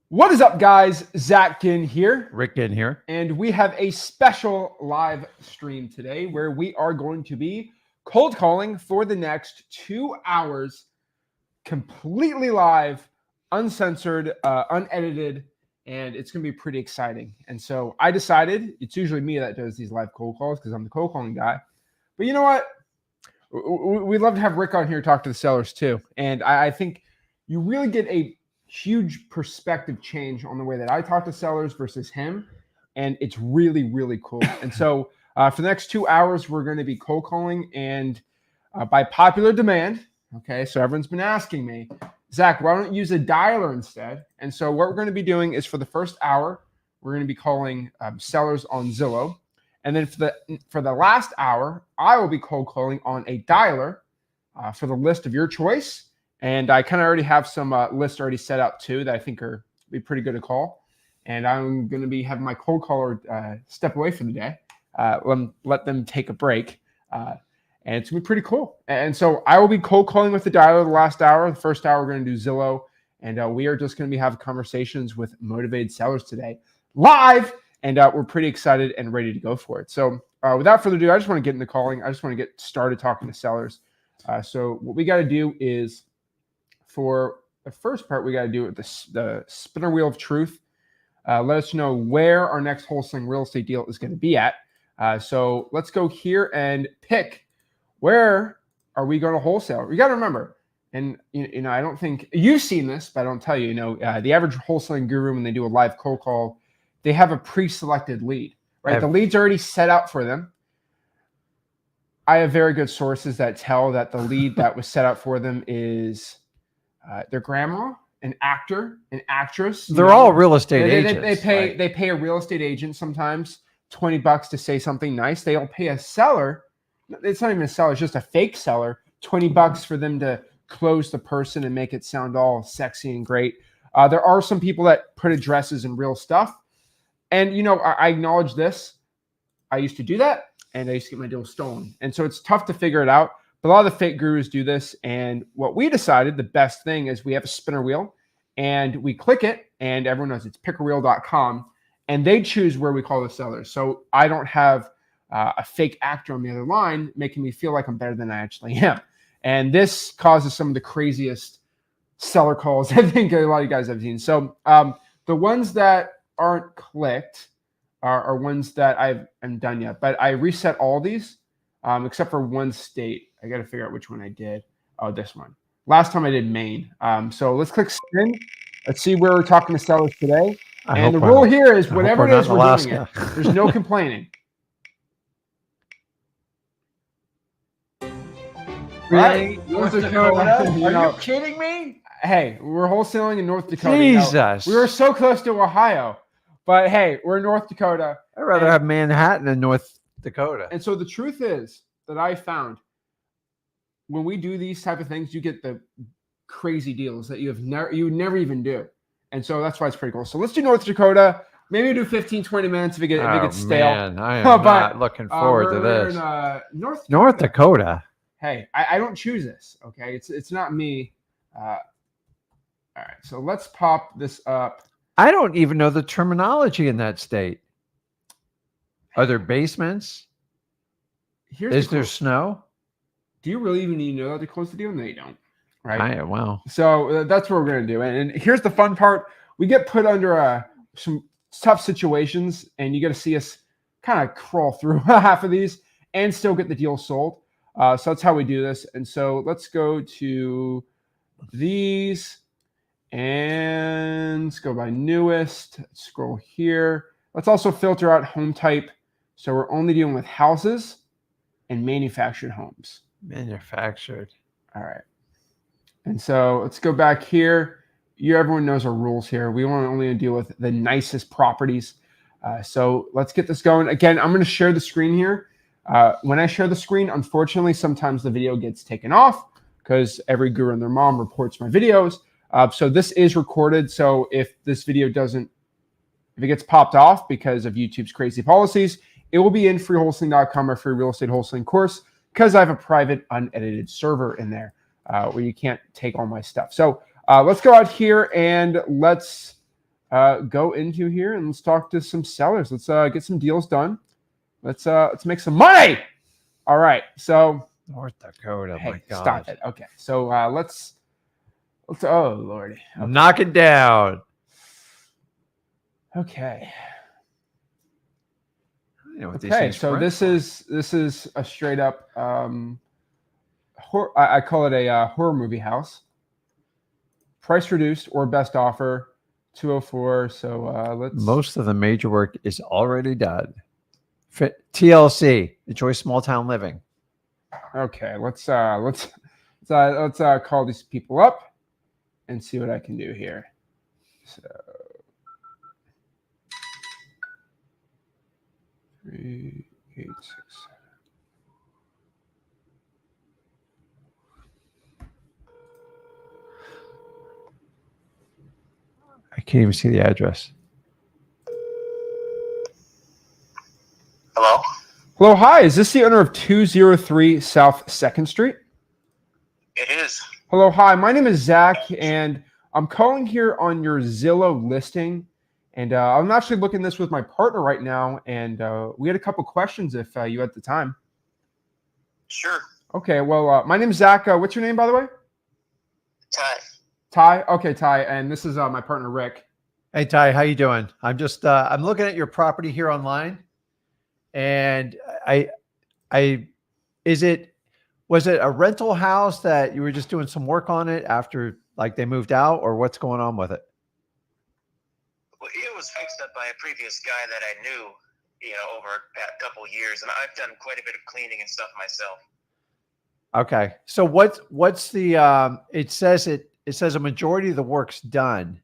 What is up, guys? Zach Ginn here. Rick Ginn here. And we have a special live stream today where we are going to be cold calling for the next 2 hours, completely live, uncensored, unedited, and it's going to be pretty exciting. And so I decided, it's usually me that does these live cold calls because I'm the cold calling guy. But you know what? We'd love to have Rick on here talk to the sellers too. And I think you really get a huge perspective change on the way that I talk to sellers versus him. And it's really, really cool. And so for the next 2 hours, we're going to be cold calling and by popular demand. Okay. So everyone's been asking me, Zach, why don't you use a dialer instead? And so what we're going to be doing is for the first hour, we're going to be calling sellers on Zillow. And then for the last hour, I will be cold calling on a dialer for the list of your choice. And I kind of already have some lists already set up too that I think are be pretty good to call. And I'm going to be having my cold caller step away for the day, let them take a break. And it's going to be pretty cool. And so I will be cold calling with the dialer the last hour. The first hour, we're going to do Zillow. And we are just going to be having conversations with motivated sellers today live. And we're pretty excited and ready to go for it. So without further ado, I just want to get into calling. I just want to get started talking to sellers. So what we got to do is, for the first part, we got to do it with the spinner wheel of truth. Let us know where our next wholesaling real estate deal is going to be at. So let's go here and pick where are we going to wholesale. You got to remember, and you know, I don't think you've seen this, but I don't tell you, the average wholesaling guru, when they do a live cold call, they have a pre-selected lead, right? The lead's already set out for them. I have very good sources that tell that the lead that was set out for them is their grandma, an actor, an actress. They're all real estate agents. They pay a real estate agent sometimes $20 to say something nice. They'll pay a seller. It's not even a seller; it's just a fake seller. $20 for them to close the person and make it sound all sexy and great. There are some people that put addresses and real stuff. And, I acknowledge this. I used to do that, and I used to get my deal stolen. And so it's tough to figure it out. But a lot of the fake gurus do this. And what we decided, the best thing is we have a spinner wheel, and we click it, and everyone knows it's pickerwheel.com, and they choose where we call the sellers. So I don't have a fake actor on the other line making me feel like I'm better than I actually am. And this causes some of the craziest seller calls I think a lot of you guys have seen. So the ones that aren't clicked are ones that I haven't done yet, but I reset all these except for one state. I got to figure out which one I did. Oh, this one. Last time I did Maine. So let's click spin. Let's see where we're talking to sellers today. And the rule here is whatever it is, we're doing it. There's no complaining. Really? North Dakota? Are you kidding me? Hey, we're wholesaling in North Dakota. Jesus. We were so close to Ohio. But hey, we're in North Dakota. I'd rather have Manhattan than North Dakota. And so the truth is that I found when we do these type of things, you get the crazy deals that you would never even do. And so that's why it's pretty cool. So let's do North Dakota. Maybe do 15, 20 minutes if it gets stale. Man, I am not looking forward to this. In, North Dakota. Hey, I don't choose this. Okay, it's not me. All right, so let's pop this up. I don't even know the terminology in that state. Are there basements? Is there snow? Do you really even need to know that to close the deal? No, you don't. Right? Wow. So that's what we're going to do. And here's the fun part. We get put under some tough situations, and you got to see us kind of crawl through half of these and still get the deal sold. So that's how we do this. And so let's go to these. And let's go by newest. Scroll here. Let's also filter out home type. So we're only dealing with houses and manufactured homes. Manufactured. All right. And so let's go back here. Everyone knows our rules here. We want to only deal with the nicest properties. So let's get this going. Again, I'm going to share the screen here. When I share the screen, unfortunately, sometimes the video gets taken off because every guru and their mom reports my videos. So this is recorded. So if this video if it gets popped off because of YouTube's crazy policies, it will be in freewholesaling.com, or free real estate wholesaling course, because I have a private unedited server in there where you can't take all my stuff. So let's go out here and let's go into here and let's talk to some sellers. Let's get some deals done. Let's make some money. All right. So North Dakota. hey, My God. stop it. Okay. So let's. Oh Lordy. Okay. Knock it down. Okay. You know what these Okay. things So rent this for. is a straight up. I call it a horror movie house. Price reduced or best offer, 204. So let's. Most of the major work is already done. TLC, enjoy small town living. Okay, let's call these people up and see what I can do here. So 386. I can't even see the address. Hello? Hello, hi. Is this the owner of 203 South 2nd Street? It is. Hello, hi. My name is Zach, and I'm calling here on your Zillow listing. And I'm actually looking this with my partner right now, and we had a couple questions if you had the time. Sure. Okay, well, my name is Zach. What's your name, by the way? Ty. Ty. Okay, Ty, and this is my partner Rick. Hey Ty, how you doing? I'm just I'm looking at your property here online, and was it a rental house that you were just doing some work on it after like they moved out, or what's going on with it? Well, it was fixed up by a previous guy that I knew, over a couple of years, and I've done quite a bit of cleaning and stuff myself. Okay, so what's the it says a majority of the work's done.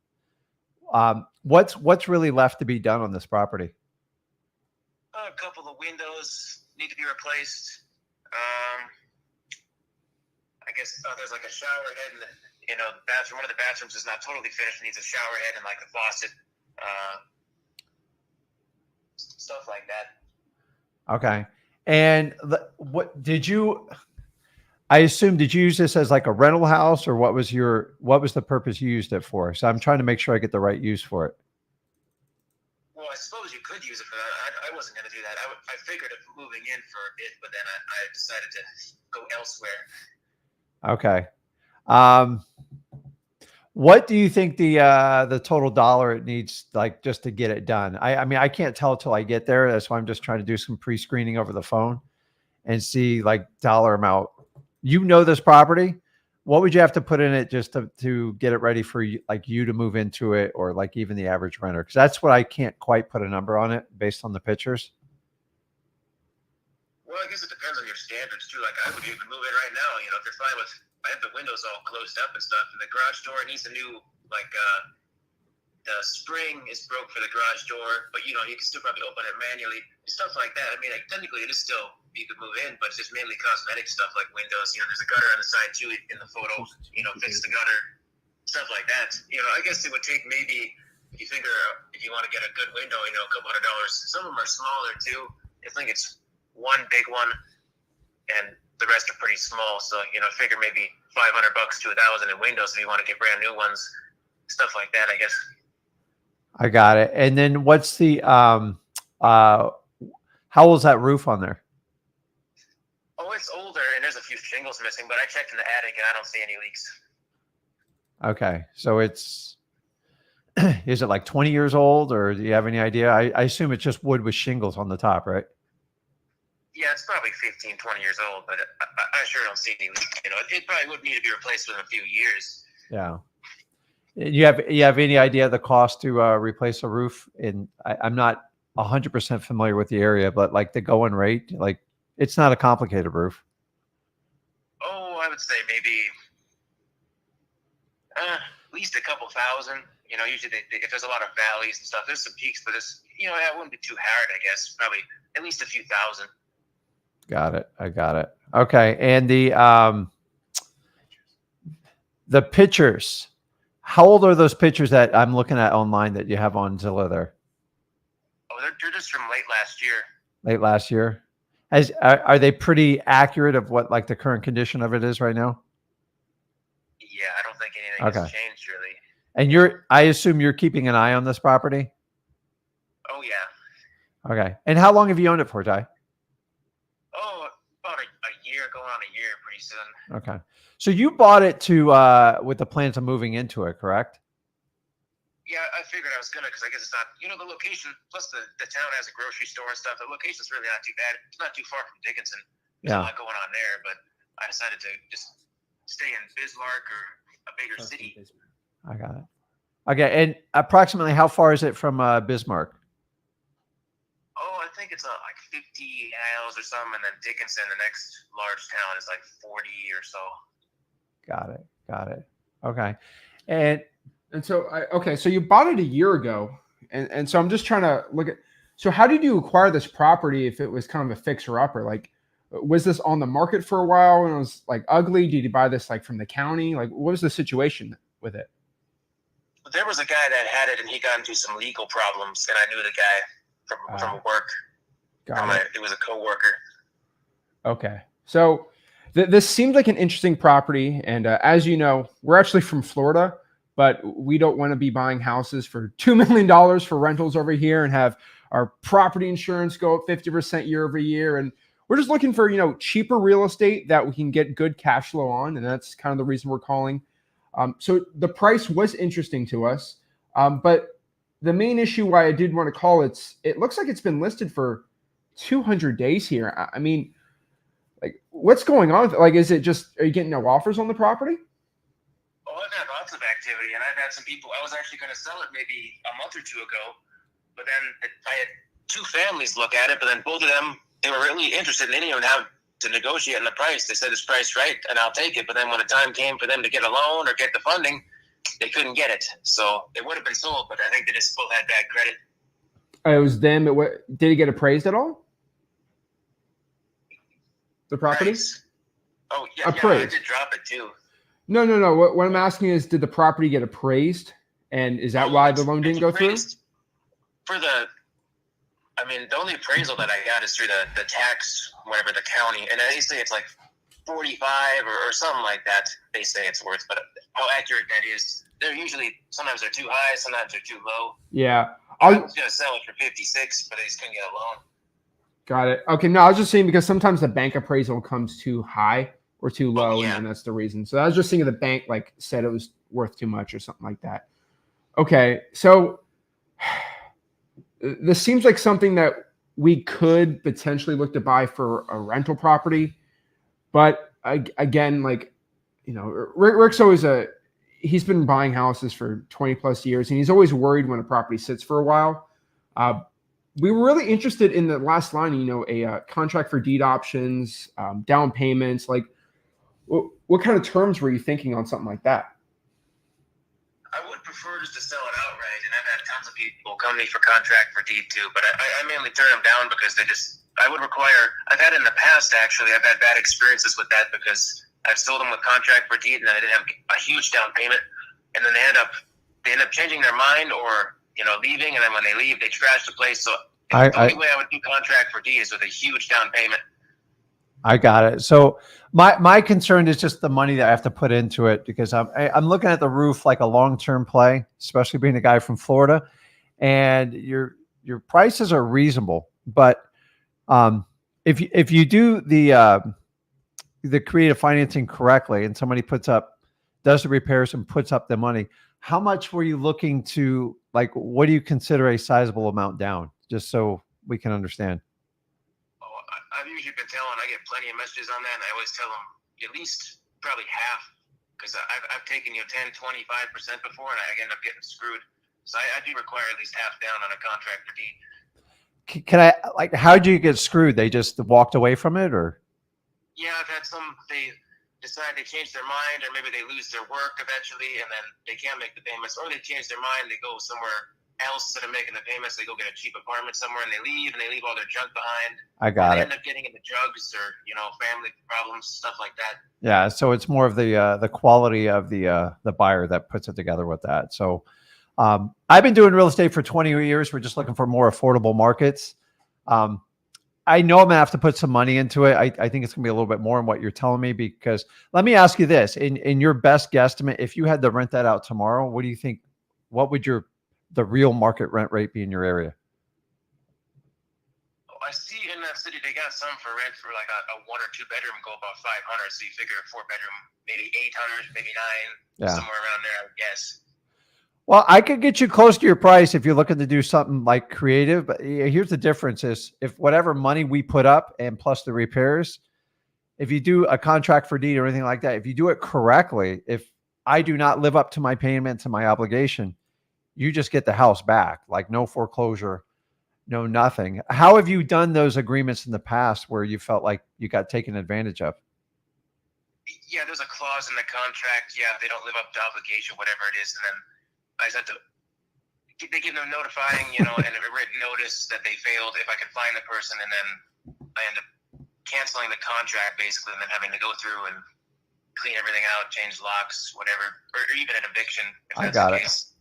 What's really left to be done on this property? A couple of windows need to be replaced. I guess there's like a shower head, and the bathroom. One of the bathrooms is not totally finished; needs a shower head and like a faucet, stuff like that. Okay, and what did you? I assume, did you use this as like a rental house, or what was the purpose you used it for? So I'm trying to make sure I get the right use for it. Well, I suppose you could use it for that. I wasn't going to do that. I figured of moving in for a bit, but then I decided to go elsewhere. Okay. What do you think the total dollar it needs, like, just to get it done? I mean, I can't tell till I get there. That's why I'm just trying to do some pre-screening over the phone and see like dollar amount. You know this property. What would you have to put in it just to get it ready for you, like you to move into it, or like even the average renter? Because that's what I can't quite put a number on it based on the pictures. Well, I guess it depends on your standards too. Like I would even move in right now. If you're fine with, I have the windows all closed up and stuff, and the garage door needs a new, like the spring is broke for the garage door, but you can still probably open it manually, stuff like that. I mean, like technically it is still, you could move in, but it's just mainly cosmetic stuff like windows. There's a gutter on the side too in the photo. Fix the gutter, stuff like that. I guess it would take maybe, if you figure if you want to get a good window, a couple $100. Some of them are smaller too. I think it's one big one, and the rest are pretty small. So figure maybe $500 to $1,000 in windows if you want to get brand new ones, stuff like that. I guess. I got it. And then what's the how old is that roof on there? Oh, it's older, and there's a few shingles missing, but I checked in the attic and I don't see any leaks. Okay, so it's is it like 20 years old, or do you have any idea? I assume it's just wood with shingles on the top, right? Yeah, it's probably 15, 20 years old, but I sure don't see any leaks. It probably would need to be replaced within a few years. Yeah. You have any idea the cost to replace a roof? I'm not 100% familiar with the area, but like the going rate, like it's not a complicated roof. Oh, I would say maybe at least a couple thousand. Usually if there's a lot of valleys and stuff, there's some peaks, but it's it wouldn't be too hard. I guess probably at least a few thousand. Got it. I got it. Okay, and the pictures. How old are those pictures that I'm looking at online that you have on Zillow there? Oh, they're just from late last year. Late last year. Are they pretty accurate of what like the current condition of it is right now? Yeah, I don't think anything has changed really. And I assume you're keeping an eye on this property? Oh yeah. Okay. And how long have you owned it for, Ty? Oh, about a year, going on a year pretty soon. Okay. So you bought it with the plans of moving into it, correct? Yeah, I figured I was gonna, because I guess it's not, the location, plus the town has a grocery store and stuff. The location's really not too bad. It's not too far from Dickinson. There's a lot going on there, but I decided to just stay in Bismarck or a bigger city. I got it. Okay. And approximately how far is it from Bismarck? Oh, I think it's like 50 miles or something, and then Dickinson, the next large town, is like 40 or so. Got it. Okay. And so so you bought it a year ago, and so I'm just trying to look at. So how did you acquire this property if it was kind of a fixer upper? Like, was this on the market for a while and it was like ugly? Did you buy this like from the county? Like, what was the situation with it? There was a guy that had it, and he got into some legal problems, and I knew the guy from work. It was a coworker. Okay, so this seemed like an interesting property, and as you know, we're actually from Florida, but we don't want to be buying houses for $2 million for rentals over here and have our property insurance go up 50% year over year. And we're just looking for, cheaper real estate that we can get good cash flow on. And that's kind of the reason we're calling. So the price was interesting to us. But the main issue why I did want to call it looks like it's been listed for 200 days here. I mean, like, what's going on? Like, are you getting no offers on the property? Oh, I've had lots of activity, and I've had some people. I was actually going to sell it maybe a month or two ago, but then I had two families look at it, but then both of them, they were really interested, and they didn't even have to negotiate on the price. They said it's priced right, and I'll take it. But then when the time came for them to get a loan or get the funding, they couldn't get it. So it would have been sold, but I think they just both had bad credit. It was them. Did it get appraised at all? The property? Price. Oh, yeah, I did drop it too. No. What I'm asking is, did the property get appraised? And is that why the loan didn't go through? The only appraisal that I got is through the tax, whatever, the county. And they say it's like 45 or something like that. They say it's worth, but how accurate that is, sometimes they're too high, sometimes they're too low. Yeah. I was going to sell it for 56, but they just couldn't get a loan. Got it. Okay. No, I was just saying because sometimes the bank appraisal comes too high or too low, and that's the reason. So I was just thinking the bank said it was worth too much or something like that. Okay, so this seems like something that we could potentially look to buy for a rental property, but again, Rick's always he's been buying houses for 20 plus years, and he's always worried when a property sits for a while. We were really interested in the last line, a contract for deed options, down payments. Like, what kind of terms were you thinking on something like that? I would prefer just to sell it outright, and I've had tons of people come to me for contract for deed too, but I mainly turn them down because I've had it in the past actually, I've had bad experiences with that because I've sold them with contract for deed and then I didn't have a huge down payment, and then they end up changing their mind or leaving, and then when they leave, they trash the place. So the only way I would do contract for deed is with a huge down payment. I got it. So my concern is just the money that I have to put into it, because I'm looking at the roof like a long-term play, especially being a guy from Florida, and your prices are reasonable. But if you do the creative financing correctly, and somebody does the repairs and puts up the money, how much were you looking to, what do you consider a sizable amount down, just so we can understand? I've usually been I get plenty of messages on that, and I always tell them at least probably half, because I've taken 10, 25% before, and I end up getting screwed. So I do require at least half down on a contract for deed. Can I, how do you get screwed? They just walked away from it, or? Yeah, I've had they decide they change their mind, or maybe they lose their work eventually, and then they can't make the payments, or they change their mind, they go somewhere else instead of making the payments. They go get a cheap apartment somewhere, and they leave all their junk behind. I got it. They end up getting into drugs or family problems, stuff like that. Yeah, so it's more of the quality of the buyer that puts it together with that. So I've been doing real estate for 20 years. We're just looking for more affordable markets. I know I'm gonna have to put some money into it. I think it's gonna be a little bit more than what you're telling me, because let me ask you this: in your best guesstimate, if you had to rent that out tomorrow, what do you think? What would the real market rent rate be in your area? I see in that city they got some for rent for like a 1 or 2 bedroom go about 500. So you figure a 4 bedroom maybe 800, maybe 9, Yeah. somewhere around there, I would guess. Well, I could get you close to your price if you're looking to do something like creative. But here's the difference: is if whatever money we put up and plus the repairs, if you do a contract for deed or anything like that, if you do it correctly, if I do not live up to my payment, to my obligation, you just get the house back, like no foreclosure, no nothing. How have you done those agreements in the past where you felt like you got taken advantage of? Yeah, there's a clause in the contract. Yeah, if they don't live up to obligation, whatever it is, and then I just had to. They give them notifying, and a written notice that they failed if I could find the person, and then I end up canceling the contract basically, and then having to go through and clean everything out, change locks, whatever, or even an eviction. If I that's got the it. case.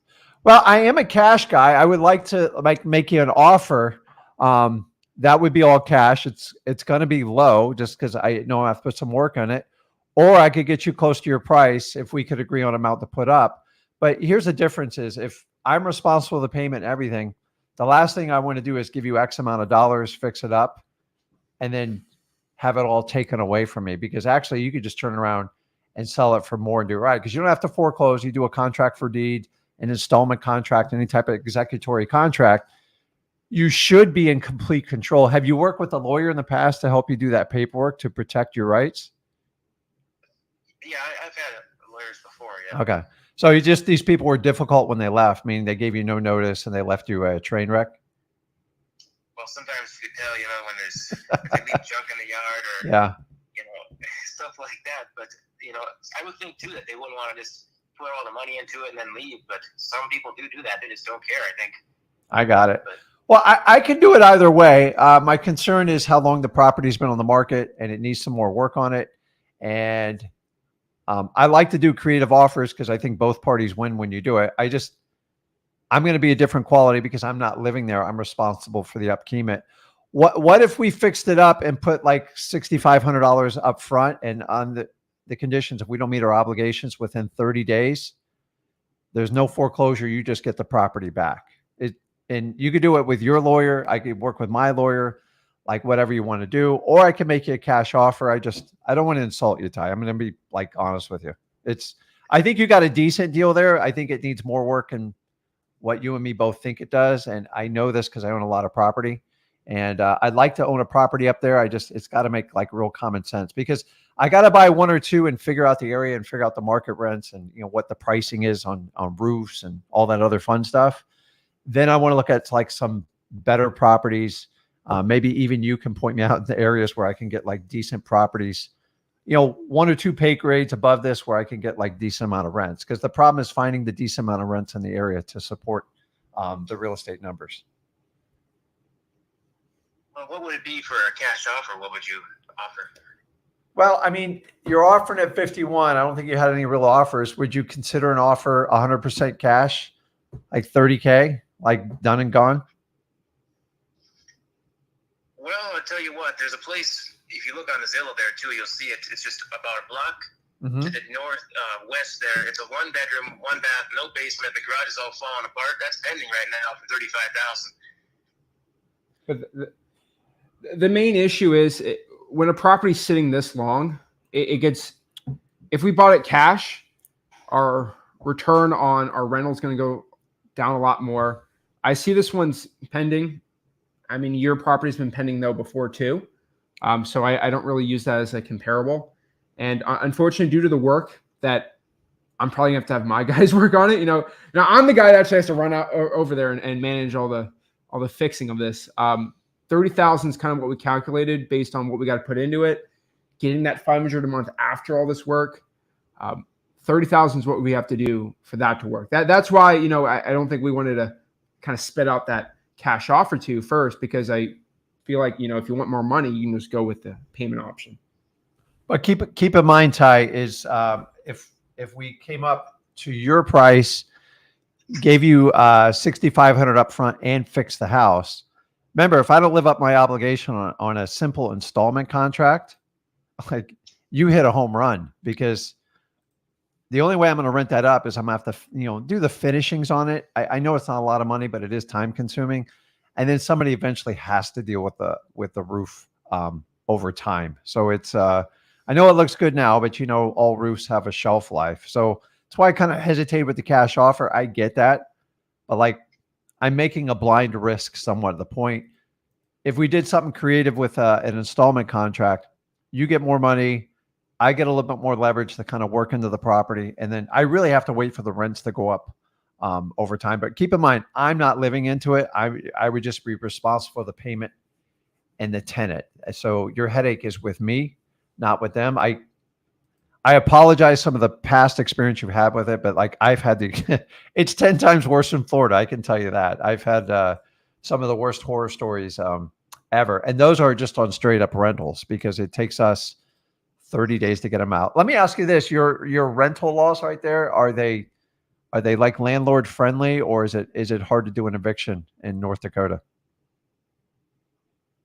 Well, I am a cash guy. I would like to make you an offer. That would be all cash. It's going to be low just because I know I have to put some work on it. Or I could get you close to your price if we could agree on amount to put up. But here's the difference: is if I'm responsible for the payment and everything, the last thing I want to do is give you X amount of dollars, fix it up, and then have it all taken away from me. Because actually you could just turn around and sell it for more and do it right. Because you don't have to foreclose. You do a contract for deed, an installment contract, any type of executory contract. You should be in complete control. Have you worked with a lawyer in the past to help you do that paperwork to protect your rights? Yeah, I've had lawyers before. Yeah. Okay. So these people were difficult when they left, meaning they gave you no notice and they left you a train wreck? Well, sometimes you can tell, when if they leave junk in the yard or Yeah. stuff like that. But I would think too that they wouldn't want to just put all the money into it and then leave. But some people do that. They just don't care, I think. I got it. But, well, I can do it either way. My concern is how long the property's been on the market, and it needs some more work on it. And I like to do creative offers because I think both parties win when you do it. I'm going to be a different quality because I'm not living there. I'm responsible for the upkeep. What if we fixed it up and put like $6,500 up front, and on the conditions, if we don't meet our obligations within 30 days, there's no foreclosure. You just get the property back. And you could do it with your lawyer. I could work with my lawyer, like whatever you want to do, or I can make you a cash offer. I don't want to insult you, Ty. I'm going to be like honest with you. I think you got a decent deal there. I think it needs more work and what you and me both think it does. And I know this because I own a lot of property, and I'd like to own a property up there. It's got to make like real common sense, because I got to buy 1 or 2 and figure out the area and figure out the market rents and what the pricing is on roofs and all that other fun stuff. Then I want to look at like some better properties. Maybe even you can point me out in the areas where I can get like decent properties, 1 or 2 pay grades above this where I can get like decent amount of rents. Because the problem is finding the decent amount of rents in the area to support the real estate numbers. Well, what would it be for a cash offer? What would you offer? Well, I mean, you're offering at 51. I don't think you had any real offers. Would you consider an offer 100% cash, like 30K, like done and gone? Well, I'll tell you what, there's a place, if you look on the Zillow there too, you'll see it. It's just about a block to the northwest there. It's a 1 bedroom, 1 bath, no basement. The garage is all falling apart. That's pending right now for $35,000. But the main issue is when a property's sitting this long, it gets, if we bought it cash, our return on our rental is going to go down a lot more. I see this one's pending. I mean, your property's been pending though before too. So I don't really use that as a comparable. And unfortunately, due to the work that I'm probably gonna have to have my guys work on it. Now I'm the guy that actually has to run out over there and manage all the fixing of this. 30,000 is kind of what we calculated based on what we got to put into it. Getting that 500 a month after all this work, 30,000 is what we have to do for that to work. That's why I don't think we wanted to kind of spit out that cash offer to you first, because I feel like if you want more money, you can just go with the payment option. But keep in mind, Ty, is if we came up to your price, gave you $6,500 up front and fixed the house, remember, if I don't live up my obligation on a simple installment contract, like you hit a home run, because the only way I'm going to rent that up is I'm going to have to, do the finishings on it. I know it's not a lot of money, but it is time consuming. And then somebody eventually has to deal with the roof over time. So it's, I know it looks good now, but all roofs have a shelf life. So that's why I kind of hesitate with the cash offer. I get that. But like, I'm making a blind risk somewhat at the point. If we did something creative with an installment contract, you get more money. I get a little bit more leverage to kind of work into the property. And then I really have to wait for the rents to go up over time. But keep in mind, I'm not living into it. I would just be responsible for the payment and the tenant. So your headache is with me, not with them. I apologize some of the past experience you've had with it, but like I've had it's 10 times worse in Florida. I can tell you that. I've had some of the worst horror stories ever. And those are just on straight up rentals, because it takes us 30 days to get them out. Let me ask you this, your rental laws right there, are they like landlord friendly, or is it hard to do an eviction in North Dakota?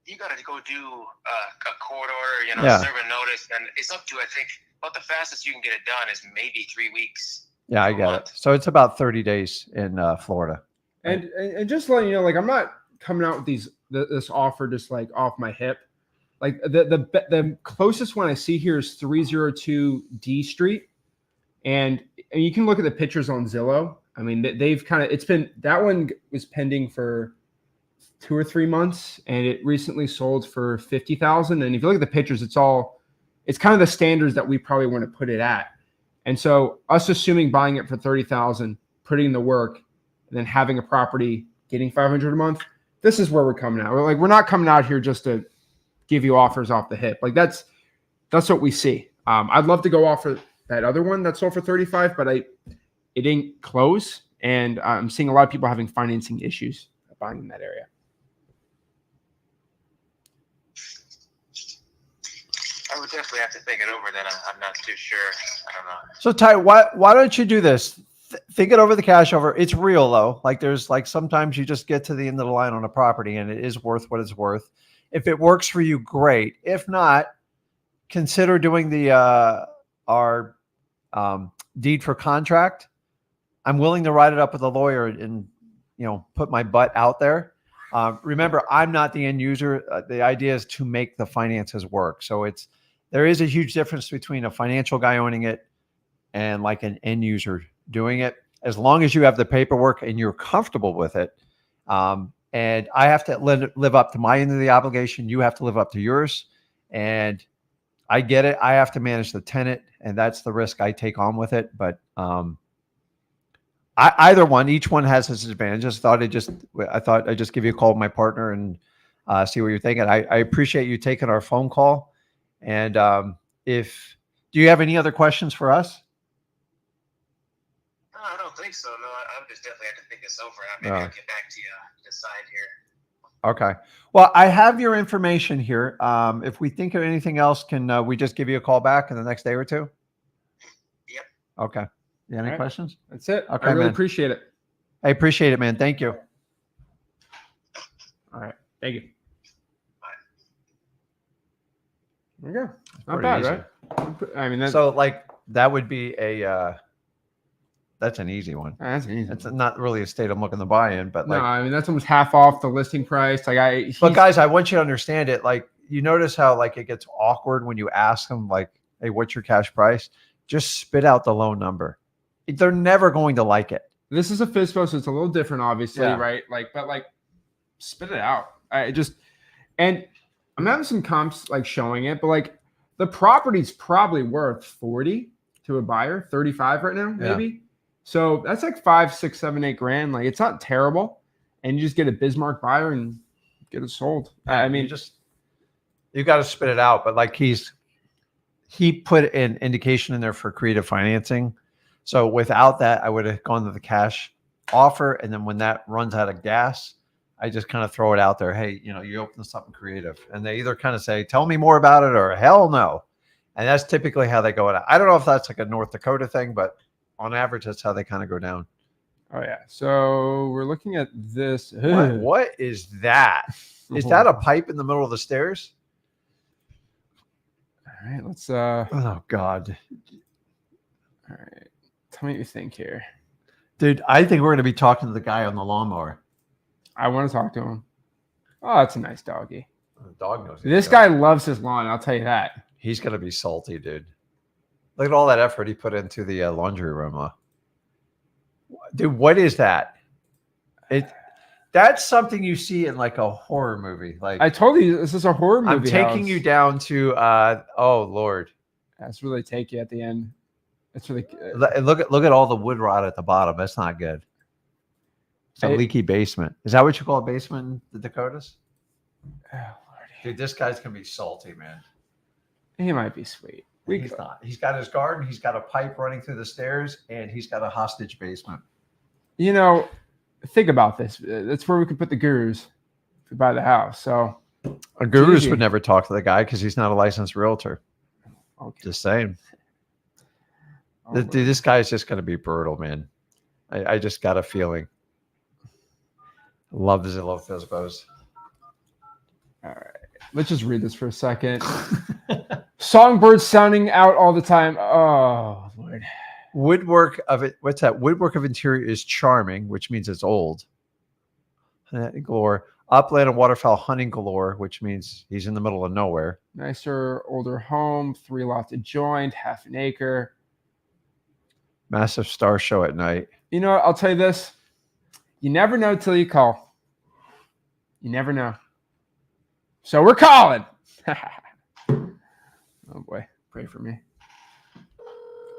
You got to go do a court order, Yeah. serve a notice, and it's up to, I think, about the fastest you can get it done is maybe 3 weeks. Yeah, I get it. So it's about 30 days in Florida. And just letting you know, like, I'm not coming out with this offer just like off my hip. Like the closest one I see here is 302 D Street, and you can look at the pictures on Zillow. I mean, they've that one was pending for 2 or 3 months, and it recently sold for $50,000. And if you look at the pictures, it's kind of the standards that we probably want to put it at. And so us assuming buying it for $30,000, putting in the work, and then having a property getting $500 a month, this is where we're coming out. We're not coming out here just to give you offers off the hip. Like that's what we see. I'd love to go offer that other one that sold for 35, but it didn't close, and I'm seeing a lot of people having financing issues buying in that area. I would definitely have to think it over. Then I'm not too sure. I don't know. So Ty, why don't you do this? Think it over, the cash over. It's real though. Like there's like sometimes you just get to the end of the line on a property and it is worth what it's worth. If it works for you, great. If not, consider doing our deed for contract. I'm willing to write it up with a lawyer and put my butt out there. Remember, I'm not the end user. The idea is to make the finances work. So there is a huge difference between a financial guy owning it and like an end user doing it. As long as you have the paperwork and you're comfortable with it. And I have to live up to my end of the obligation. You have to live up to yours. And I get it. I have to manage the tenant, and that's the risk I take on with it. But either one, each one has its advantages. I thought I'd just give you a call with my partner and see what you're thinking. I appreciate you taking our phone call. And do you have any other questions for us? No, I don't think so. No, I would just definitely have to think this over. Maybe I'll get back to you decide here. Okay. Well, I have your information here. If we think of anything else, can we just give you a call back in the next day or two? Yep. Okay. You have any questions? That's it. Okay, I really man. appreciate it. I appreciate it, man. Thank you. All right. Thank you. Bye. There you go. Not pretty bad, easy. right? I mean, So like that would be that's an easy one. that's easy. It's not really a state I'm looking to buy in, but No, like, I mean that's almost half off the listing price. but guys, I want you to understand it. Like, you notice how like it gets awkward when you ask them like, hey, what's your cash price? Just spit out the low number. They're never going to like it. This is a FISBO, so it's a little different, obviously, Yeah. right? But spit it out. And I'm having some comps like showing it, but like the property's probably worth 40 to a buyer, 35 right now, maybe. Yeah. So that's like 5, 6, 7, 8 grand. Like it's not terrible, and you just get a Bismarck buyer and get it sold. I mean, you got to spit it out. But like he put an indication in there for creative financing. So without that, I would have gone to the cash offer. And then when that runs out of gas, I just kind of throw it out there. Hey, you open something creative, and they either kind of say, tell me more about it, or hell no. And that's typically how they go. I don't know if that's like a North Dakota thing, but on average, that's how they kind of go down. oh yeah. So we're looking at this. What is that? Is that a pipe in the middle of the stairs? All right, let's Oh God. all right. Tell me what you think here. Dude, I think we're gonna be talking to the guy on the lawnmower. I want to talk to him. Oh, that's a nice doggy. The dog knows. This guy loves his lawn, I'll tell you that. He's gonna be salty, dude. Look at all that effort he put into the laundry room. Dude, what is that? That's something you see in like a horror movie. Like I told you, this is a horror movie. I'm taking house. you down to oh Lord. That's where they take you at the end. It's really Look at all the wood rot at the bottom. That's not good. It's a leaky basement. Is that what you call a basement in the Dakotas? Oh, Lordy. Dude, this guy's gonna be salty, man. He might be sweet. He's not. He's got his garden. He's got a pipe running through the stairs, and he's got a hostage basement. You know, think about this. That's where we could put the gurus if we buy the house. So A gurus would never talk to the guy because he's not a licensed realtor. okay. Just saying. Oh, Dude, this guy's just gonna be brutal, man. I just got a feeling. Love Zillow Fizbos. all right. Let's just read this for a second. Songbirds sounding out all the time. Oh, Lord. Woodwork of it. What's that? Woodwork of interior is charming, which means it's old. Galore. Upland and waterfowl hunting galore, which means he's in the middle of nowhere. Nicer, older home, 3 lots adjoined, half an acre. Massive star show at night. You know what? I'll tell you this. You never know till you call. You never know. So we're calling. Oh, boy. Pray for me.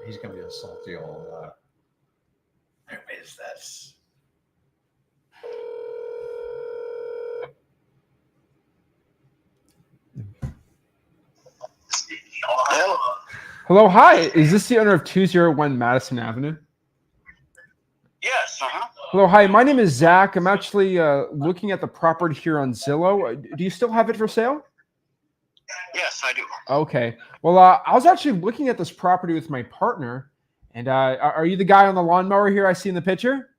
He's gonna be a salty old. Where is this? Hello, hi. Is this the owner of 201 Madison Avenue? Yes. Hello, hi. My name is Zach. I'm actually looking at the property here on Zillow. Do you still have it for sale? Yes, I do. Okay. Well, I was actually looking at this property with my partner. And are you the guy on the lawnmower here I see in the picture?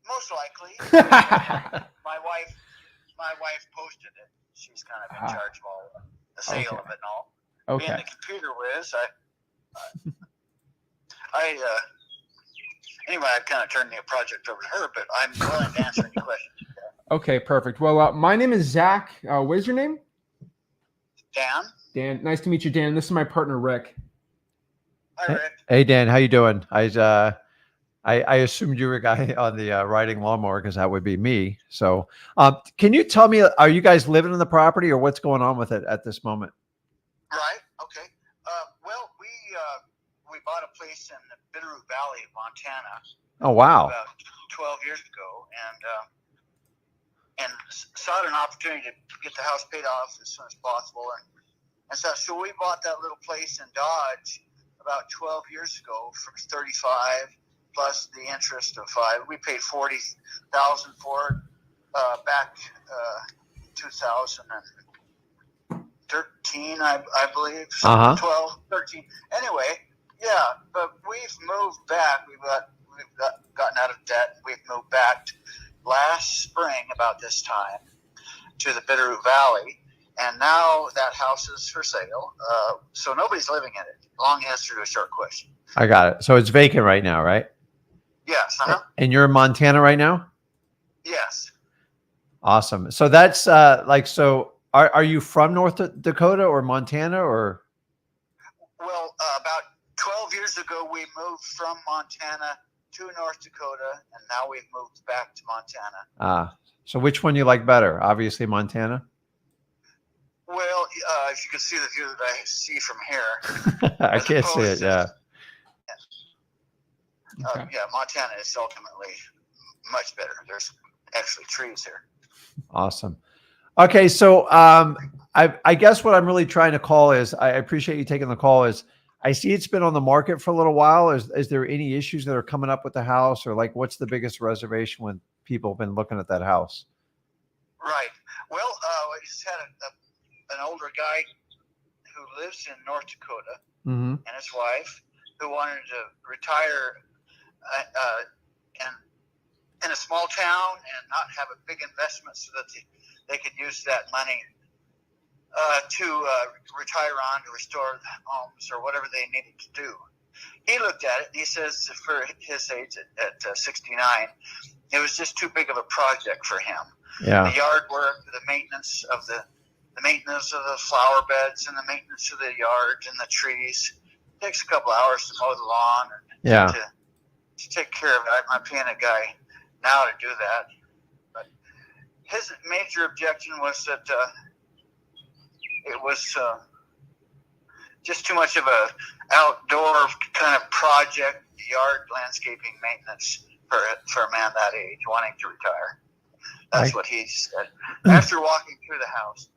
Most likely. My wife posted it. She's kind of in charge of all the sale of it and all. Okay. Being the computer whiz, anyway, I kind of turned the project over to her, but I'm willing to answer any questions. Okay, perfect. Well, my name is Zach. What is your name? Dan? Dan. Nice to meet you, Dan. This is my partner, Rick. Hi, Rick. Hey Dan, how you doing? I assumed you were a guy on the riding lawnmower because that would be me. So, can you tell me, are you guys living in the property or what's going on with it at this moment? Right. Okay. Well, we bought a place in the Bitterroot Valley of Montana. Oh wow! About 12 years ago, and sought an opportunity to get the house paid off as soon as possible, and so we bought that little place in Dodge about 12 years ago for $35 plus the interest of $5. We paid $40,000 for it back 2013, I believe. 12, 13. Anyway, yeah, but we've moved back. We've gotten out of debt. We've moved back last spring about this time to the Bitterroot Valley, and now that house is for sale. So nobody's living in it. Long answer to a short question. I got it. So it's vacant right now, right? Yes. And you're in Montana right now? Yes. Awesome. So that's so are you from North Dakota or Montana or? Well, about 12 years ago, we moved from Montana to North Dakota, and now we've moved back to Montana. So which one you like better? Obviously Montana. Well, if you can see the view that I see from here. I can't see it. Yeah. Okay. Yeah, Montana is ultimately much better. There's actually trees here. Awesome. Okay, so I guess what I'm really trying to call is, I appreciate you taking the call, is I see it's been on the market for a little while. Is there any issues that are coming up with the house, or like what's the biggest reservation when people have been looking at that house? Right. Well, I just had an older guy who lives in North Dakota and his wife who wanted to retire in a small small town and not have a big investment so that they could use that money to retire on, to restore homes or whatever they needed to do. He looked at it and he says for his age at 69, it was just too big of a project for him. Yeah. The yard work, the maintenance of the flower beds and the maintenance of the yard and the trees. It takes a couple hours to mow the lawn and to take care of it. I'm paying a guy now to do that. But his major objection was that it was just too much of a outdoor kind of project, yard landscaping maintenance for a man that age wanting to retire. That's what he said after walking through the house.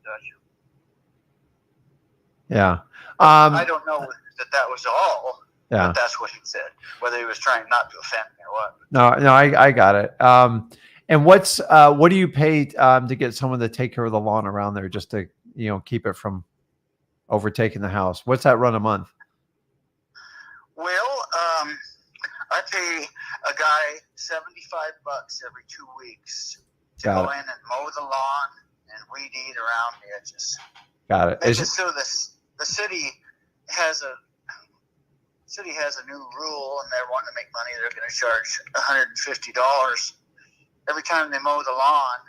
Yeah. I don't know that was all. Yeah. But that's what he said. Whether he was trying not to offend me or what. No, I got it. And what do you pay to get someone to take care of the lawn around there, just to keep it from overtaking the house? What's that run a month? Well, I pay a guy $75 every 2 weeks to go in and mow the lawn and weed eat around the edges. Got it. So the city has a new rule, and they're wanting to make money. They're going to charge $150 every time they mow the lawn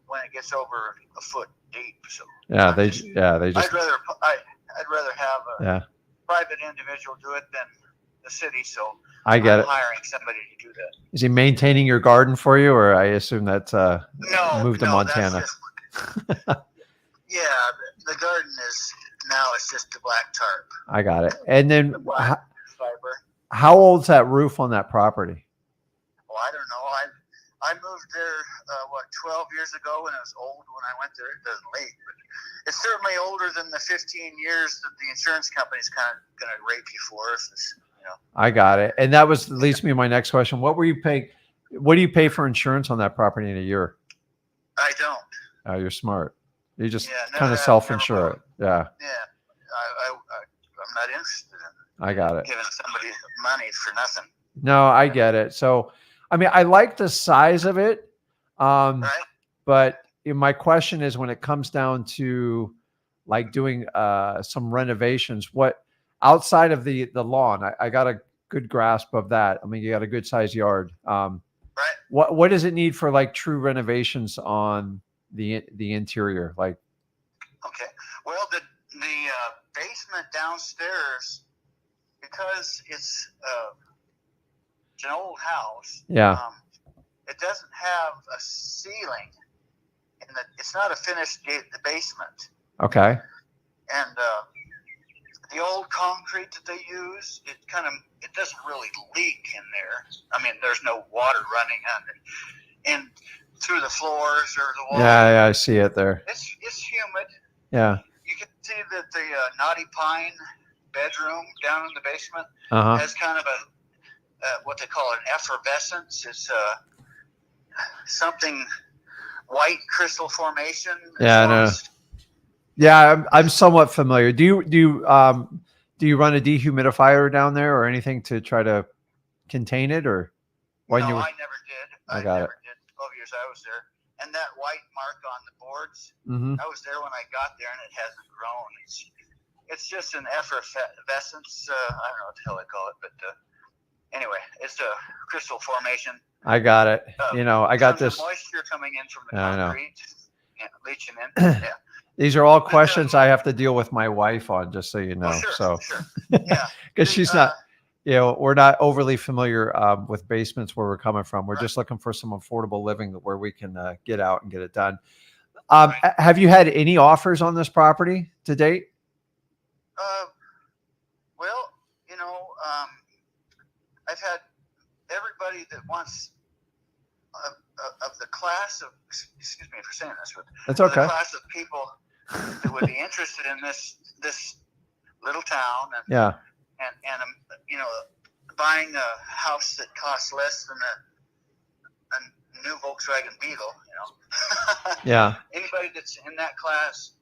when it gets over a foot deep. So they just. I'd rather have a private individual do it than the city. So I get it. Hiring somebody to do that. Is he maintaining your garden for you, or I assume that's moved to Montana? Yeah, the garden is now it's just a black tarp. I got it. And then fiber. How old's that roof on that property? Well, I don't know. I moved there 12 years ago, and it was old when I went there. It doesn't leak, but it's certainly older than the 15 years that the insurance company's kind of going to rape you for. I got it. And that leads me to my next question. What do you pay for insurance on that property in a year? I don't. Oh, you're smart. You just kind of self-insure it. Yeah. Yeah. I'm not interested in I got it. Giving somebody money for nothing. No, I get it. So, I mean, I like the size of it. Right. But my question is, when it comes down to like doing some renovations, what outside of the lawn, I got a good grasp of that. I mean, you got a good sized yard. Right. What does it need for like true renovations on the interior? Like, okay. Well, the basement downstairs, because it's an old house. Yeah. It doesn't have a ceiling, and it's not a finished the basement. Okay. And the old concrete that they use, it doesn't really leak in there. I mean, there's no water running on it, and through the floors or the walls. Yeah, I see it there. It's humid. Yeah. You can see that the Knotty Pine bedroom down in the basement has kind of a what they call an effervescence. It's something white crystal formation. Yeah, I know. Yeah, I'm somewhat familiar. Do you run a dehumidifier down there or anything to try to contain it, or I never did. I got it. 12 years I was there, and that white mark on the boards. Mm-hmm. I was there when I got there, and it hasn't grown. It's just an effervescence. I don't know what the hell they call it, but anyway, it's a crystal formation. I got it. I got this moisture coming in from the concrete, leaching in. Yeah. These are all questions I have to deal with my wife on, just so you know. Sure. Yeah, because she's not. We're not overly familiar with basements where we're coming from. We're just looking for some affordable living where we can get out and get it done. Have you had any offers on this property to date? Well, I've had everybody that wants of the class of, excuse me for saying this, but that's okay. The class of people that would be interested in this little town and buying a house that costs less than a new Volkswagen Beetle, Yeah. Anybody that's in that class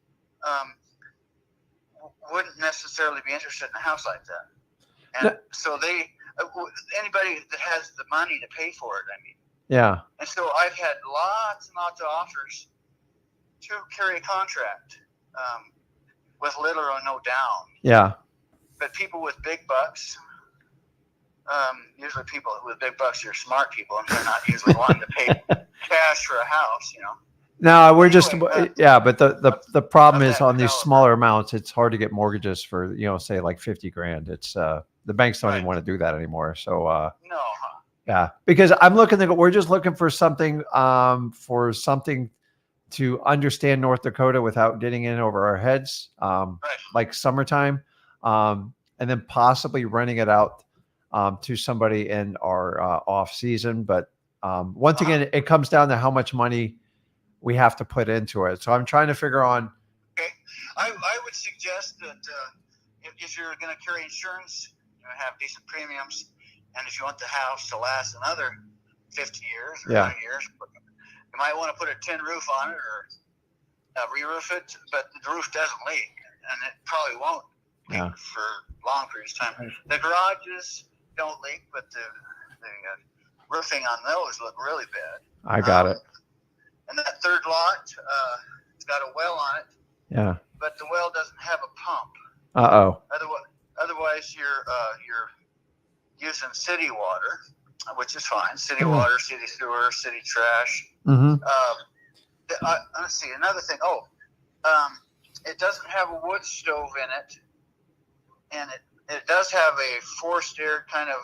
wouldn't necessarily be interested in a house like that. And so anybody that has the money to pay for it. I mean. Yeah. And so I've had lots and lots of offers to carry a contract with little or no down. Yeah. But people with big bucks, usually people with big bucks are smart people, and they're not usually wanting to pay cash for a house, you know. No, we're just Anyway, but the problem is on these developer. smaller amounts, it's hard to get mortgages for, say like 50 grand. It's the banks don't even Right. want to do that anymore. So No, huh? yeah, because I'm looking to we're just looking for something to understand North Dakota without getting in over our heads, Right. like summertime, and then possibly renting it out to somebody in our off season. But once again, it comes down to how much money we have to put into it. So I'm trying to figure on. Okay. I would suggest that if you're going to carry insurance, have decent premiums, and if you want the house to last another 50 years or 100 years, you might want to put a tin roof on it or re-roof it, but the roof doesn't leak, and it probably won't leak for long periods of time. The garages don't leak, but the roofing on those look really bad. I got it. And that third lot, it's got a well on it. Yeah. But the well doesn't have a pump. Uh-oh. Otherwise, you're using city water, which is fine. City water, city sewer, city trash. Mm-hmm. Let's see, another thing. It doesn't have a wood stove in it, and it does have a forced air kind of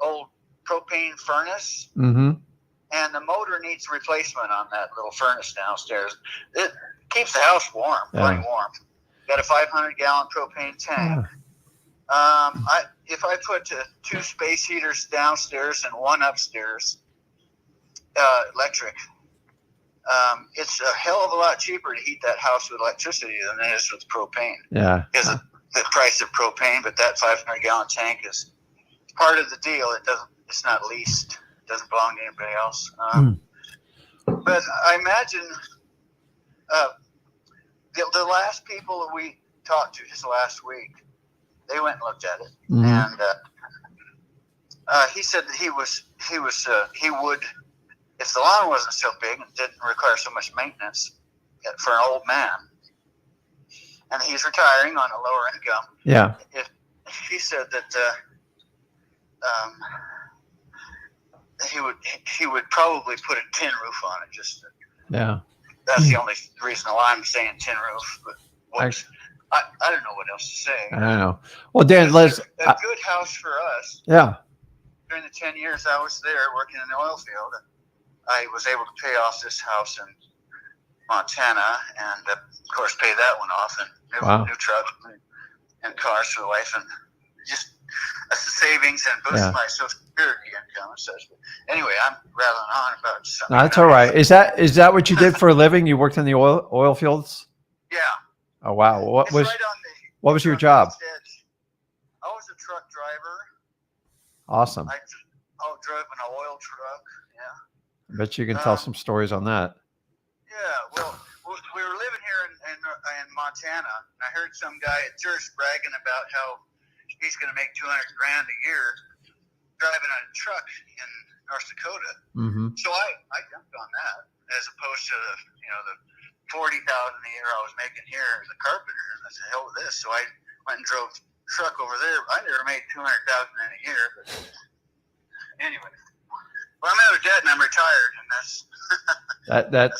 old propane furnace. Mm-hmm. And the motor needs replacement on that little furnace downstairs. It keeps the house warm, plenty warm. Got a 500-gallon propane tank. If I put 2 space heaters downstairs and 1 upstairs, electric, it's a hell of a lot cheaper to heat that house with electricity than it is with propane. Yeah. Because of the price of propane, but that 500-gallon tank is part of the deal. It's not leased. Doesn't belong to anybody else. But I imagine the last people that we talked to just last week, they went and looked at it, and he said that he would, if the lawn wasn't so big and didn't require so much maintenance for an old man, and he's retiring on a lower income. Yeah. If he said that. He would probably put a tin roof on it. That's the only reason why I'm saying tin roof. But I don't know what else to say. I don't know. Well, Dan, let's a good house for us. Yeah. During the 10 years I was there working in the oil field, I was able to pay off this house in Montana, and of course pay that one off, and new truck and cars for the wife, and just that's the savings and boost my Social Security income and such. But anyway, I'm rattling on about something. No, that's all right. Is that what you did for a living? You worked in the oil fields? Yeah. Oh wow. What was your job? I was a truck driver. Awesome. I drove an oil truck. Yeah. I bet you can tell some stories on that. Yeah. Well, we were living here in Montana, and I heard some guy at church bragging about how he's going to make $200,000 a year driving a truck in North Dakota. Mm-hmm. So I jumped on that as opposed to the $40,000 a year I was making here as a carpenter. And I said, hell with this. So I went and drove truck over there. I never made $200,000 in a year, but anyway. Well, I'm out of debt and I'm retired, and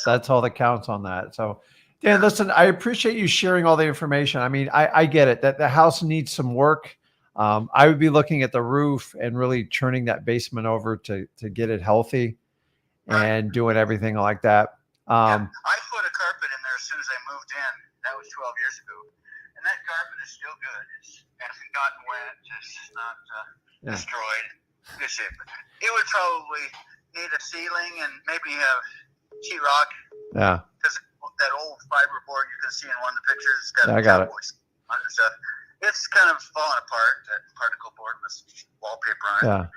that's all that counts on that. So, Dan, listen, I appreciate you sharing all the information. I mean, I get it that the house needs some work. I would be looking at the roof and really turning that basement over to get it healthy and doing everything like that. I put a carpet in there as soon as I moved in. That was 12 years ago. And that carpet is still good. It hasn't gotten wet. It's not destroyed. Good shape. It would probably need a ceiling and maybe have sheetrock. Yeah. Because that old fiber board you can see in one of the pictures, it's got cowboys on it. It's kind of falling apart, that particle board with wallpaper on it. Yeah.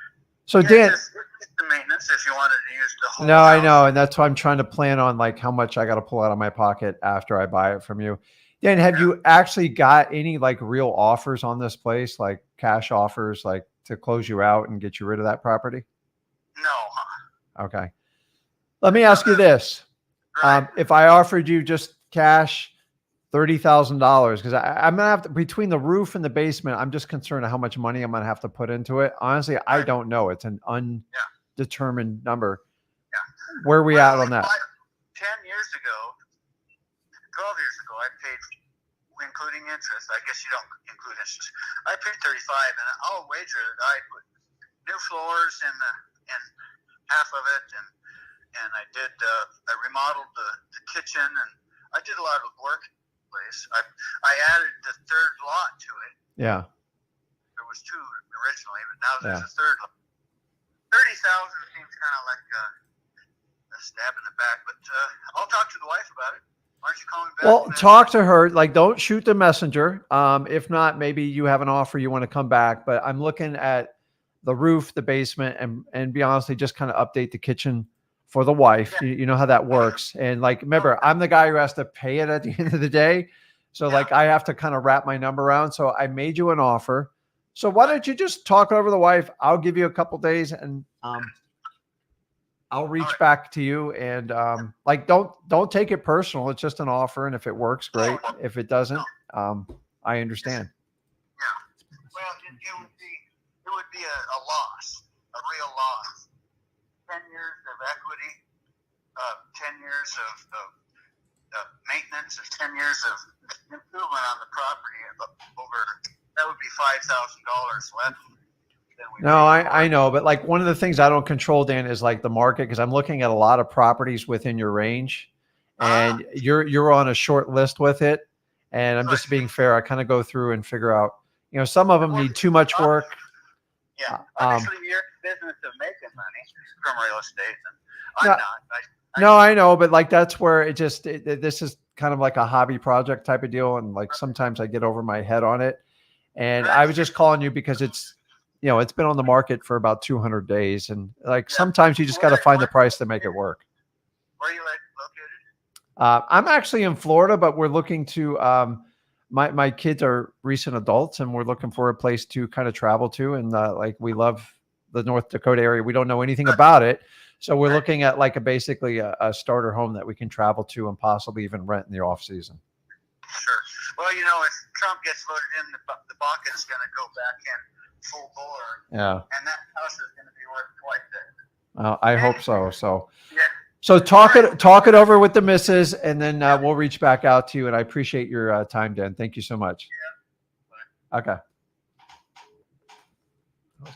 So Dan, it's the maintenance if you wanted to use the whole No, house. I know. And that's why I'm trying to plan on like how much I got to pull out of my pocket after I buy it from you. Dan, have you actually got any like real offers on this place, like cash offers, like to close you out and get you rid of that property? No. Okay. Let me ask you this. Right. If I offered you just cash $30,000, because I'm going to have to, between the roof and the basement, I'm just concerned of how much money I'm going to have to put into it. Honestly, I don't know. It's an undetermined number. Yeah. Where are we at on that? 10 years ago, 12 years ago, I paid, including interest. I guess you don't include interest. I paid 35, and I'll wager that I put new floors in half of it, and I did. I remodeled the kitchen, and I did a lot of work. I added the third lot to it. Yeah. There was two originally, but now there's a third lot. 30,000 seems kind of like a stab in the back, but I'll talk to the wife about it. Why don't you call me back? Well, talk to her. Like, don't shoot the messenger. If not, maybe you have an offer you want to come back. But I'm looking at the roof, the basement, and be honestly, just kind of update the kitchen for the wife. Yeah. You know how that works. And like, remember, I'm the guy who has to pay it at the end of the day. So like, I have to kind of wrap my number around. So I made you an offer. So why don't you just talk over the wife? I'll give you a couple days, and I'll reach back to you. And like, don't take it personal. It's just an offer. And if it works, great. If it doesn't, I understand. Yeah. Well, it would be a loss, a real loss. 10 years of equity, 10 years of maintenance, and 10 years of improvement on the property. That would be $5,000 less. No, I know, but like one of the things I don't control, Dan, is like the market, because I'm looking at a lot of properties within your range, and you're on a short list with it. And I'm just being fair. I kind of go through and figure out, some of them need too much work. Yeah, obviously you're in the business of making money from real estate, and I'm not. No, I know, but like that's where this is kind of like a hobby project type of deal, and like sometimes I get over my head on it. And I was just calling you because it's been on the market for about 200 days, and like sometimes you just got to find the price to make it work. Where are you located? I'm actually in Florida, but we're looking to. My kids are recent adults, and we're looking for a place to kind of travel to. And like, we love the North Dakota area. We don't know anything about it. So we're looking at like basically a starter home that we can travel to and possibly even rent in the off season. Sure. Well, if Trump gets voted in, the bucket's going to go back in full bore. Yeah. And that house is going to be worth twice that. I hope so. So. Yeah. So talk it over with the missus, and then we'll reach back out to you. And I appreciate your time, Dan. Thank you so much. Yeah. Okay.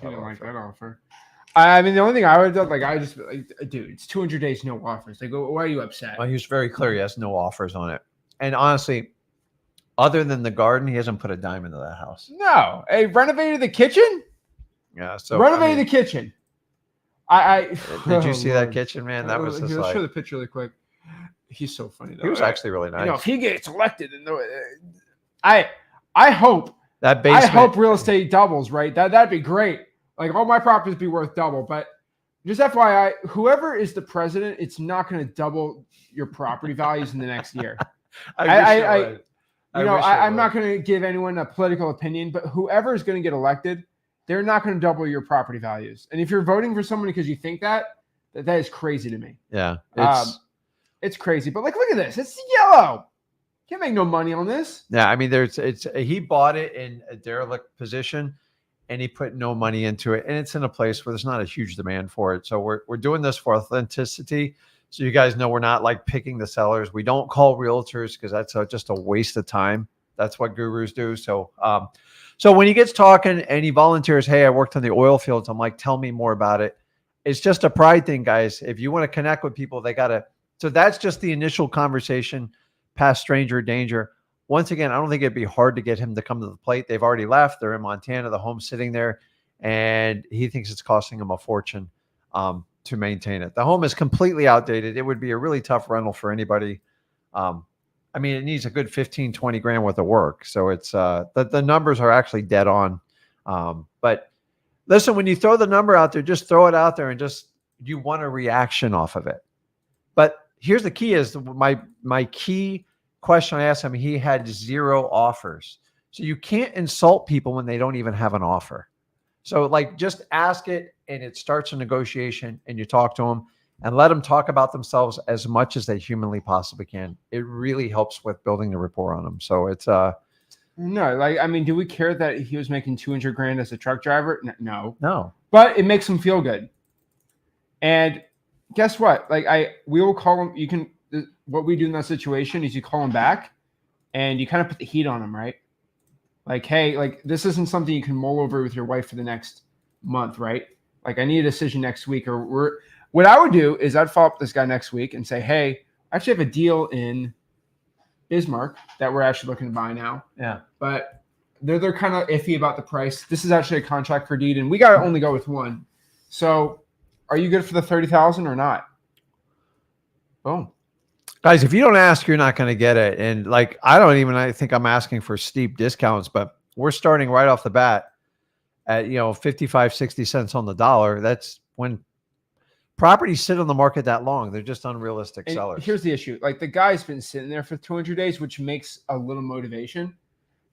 I don't like that offer. I mean, the only thing I would do, dude, it's 200 days, no offers. Like, why are you upset? Well, he was very clear. He has no offers on it. And honestly, other than the garden, he hasn't put a dime into that house. No. Hey, renovated the kitchen? Yeah. So renovated the kitchen. Did you see that kitchen, man? That was just let's like, show the picture really quick. He's so funny though. He was actually really nice. If he gets elected, I hope that basement. I hope real estate doubles, right? That'd be great. Like, all my properties be worth double. But just FYI, whoever is the president, it's not going to double your property values in the next year. I'm not going to give anyone a political opinion, but whoever is going to get elected, they're not going to double your property values. And if you're voting for someone because you think that is crazy to me. Yeah. It's crazy. But like, look at this. It's yellow. Can't make no money on this. Yeah. I mean, he bought it in a derelict position, and he put no money into it. And it's in a place where there's not a huge demand for it. So we're doing this for authenticity. So you guys know we're not like picking the sellers. We don't call realtors because that's just a waste of time. That's what gurus do. So, so when he gets talking and he volunteers, hey, I worked on the oil fields, I'm like, tell me more about it. It's just a pride thing, guys. If you want to connect with people, they got to. So that's just the initial conversation past stranger danger. Once again, I don't think it'd be hard to get him to come to the plate. They've already left. They're in Montana. The home's sitting there, and he thinks it's costing him a fortune to maintain it. The home is completely outdated. It would be a really tough rental for anybody. I mean, it needs a good 15, 20 grand worth of work. So it's the numbers are actually dead on. But listen, when you throw the number out there, just throw it out there and you want a reaction off of it. But here's the key is my key question I asked him, he had 0 offers. So you can't insult people when they don't even have an offer. So like just ask it and it starts a negotiation and you talk to them and let them talk about themselves as much as they humanly possibly can. It really helps with building the rapport on them. So it's no, like, I mean, do we care that he was making 200 grand as a truck driver? No, no. but it makes him feel good. And guess what? Like we will call him. You can, what we do in that situation is you call him back and you kind of put the heat on him, right? Like, hey, like this isn't something you can mull over with your wife for the next month, right? Like I need a decision next week, or what I would do is I'd follow up with this guy next week and say, hey, I actually have a deal in Bismarck that we're actually looking to buy now. Yeah. But they're kind of iffy about the price. This is actually a contract for deed, and we got to only go with one. So are you good for the 30,000 or not? Boom. Guys, if you don't ask, you're not going to get it. And like, I think I'm asking for steep discounts, but we're starting right off the bat at, 55, 60 cents on the dollar. That's when properties sit on the market that long. They're just unrealistic And sellers. here's the issue. Like the guy's been sitting there for 200 days, which makes a little motivation.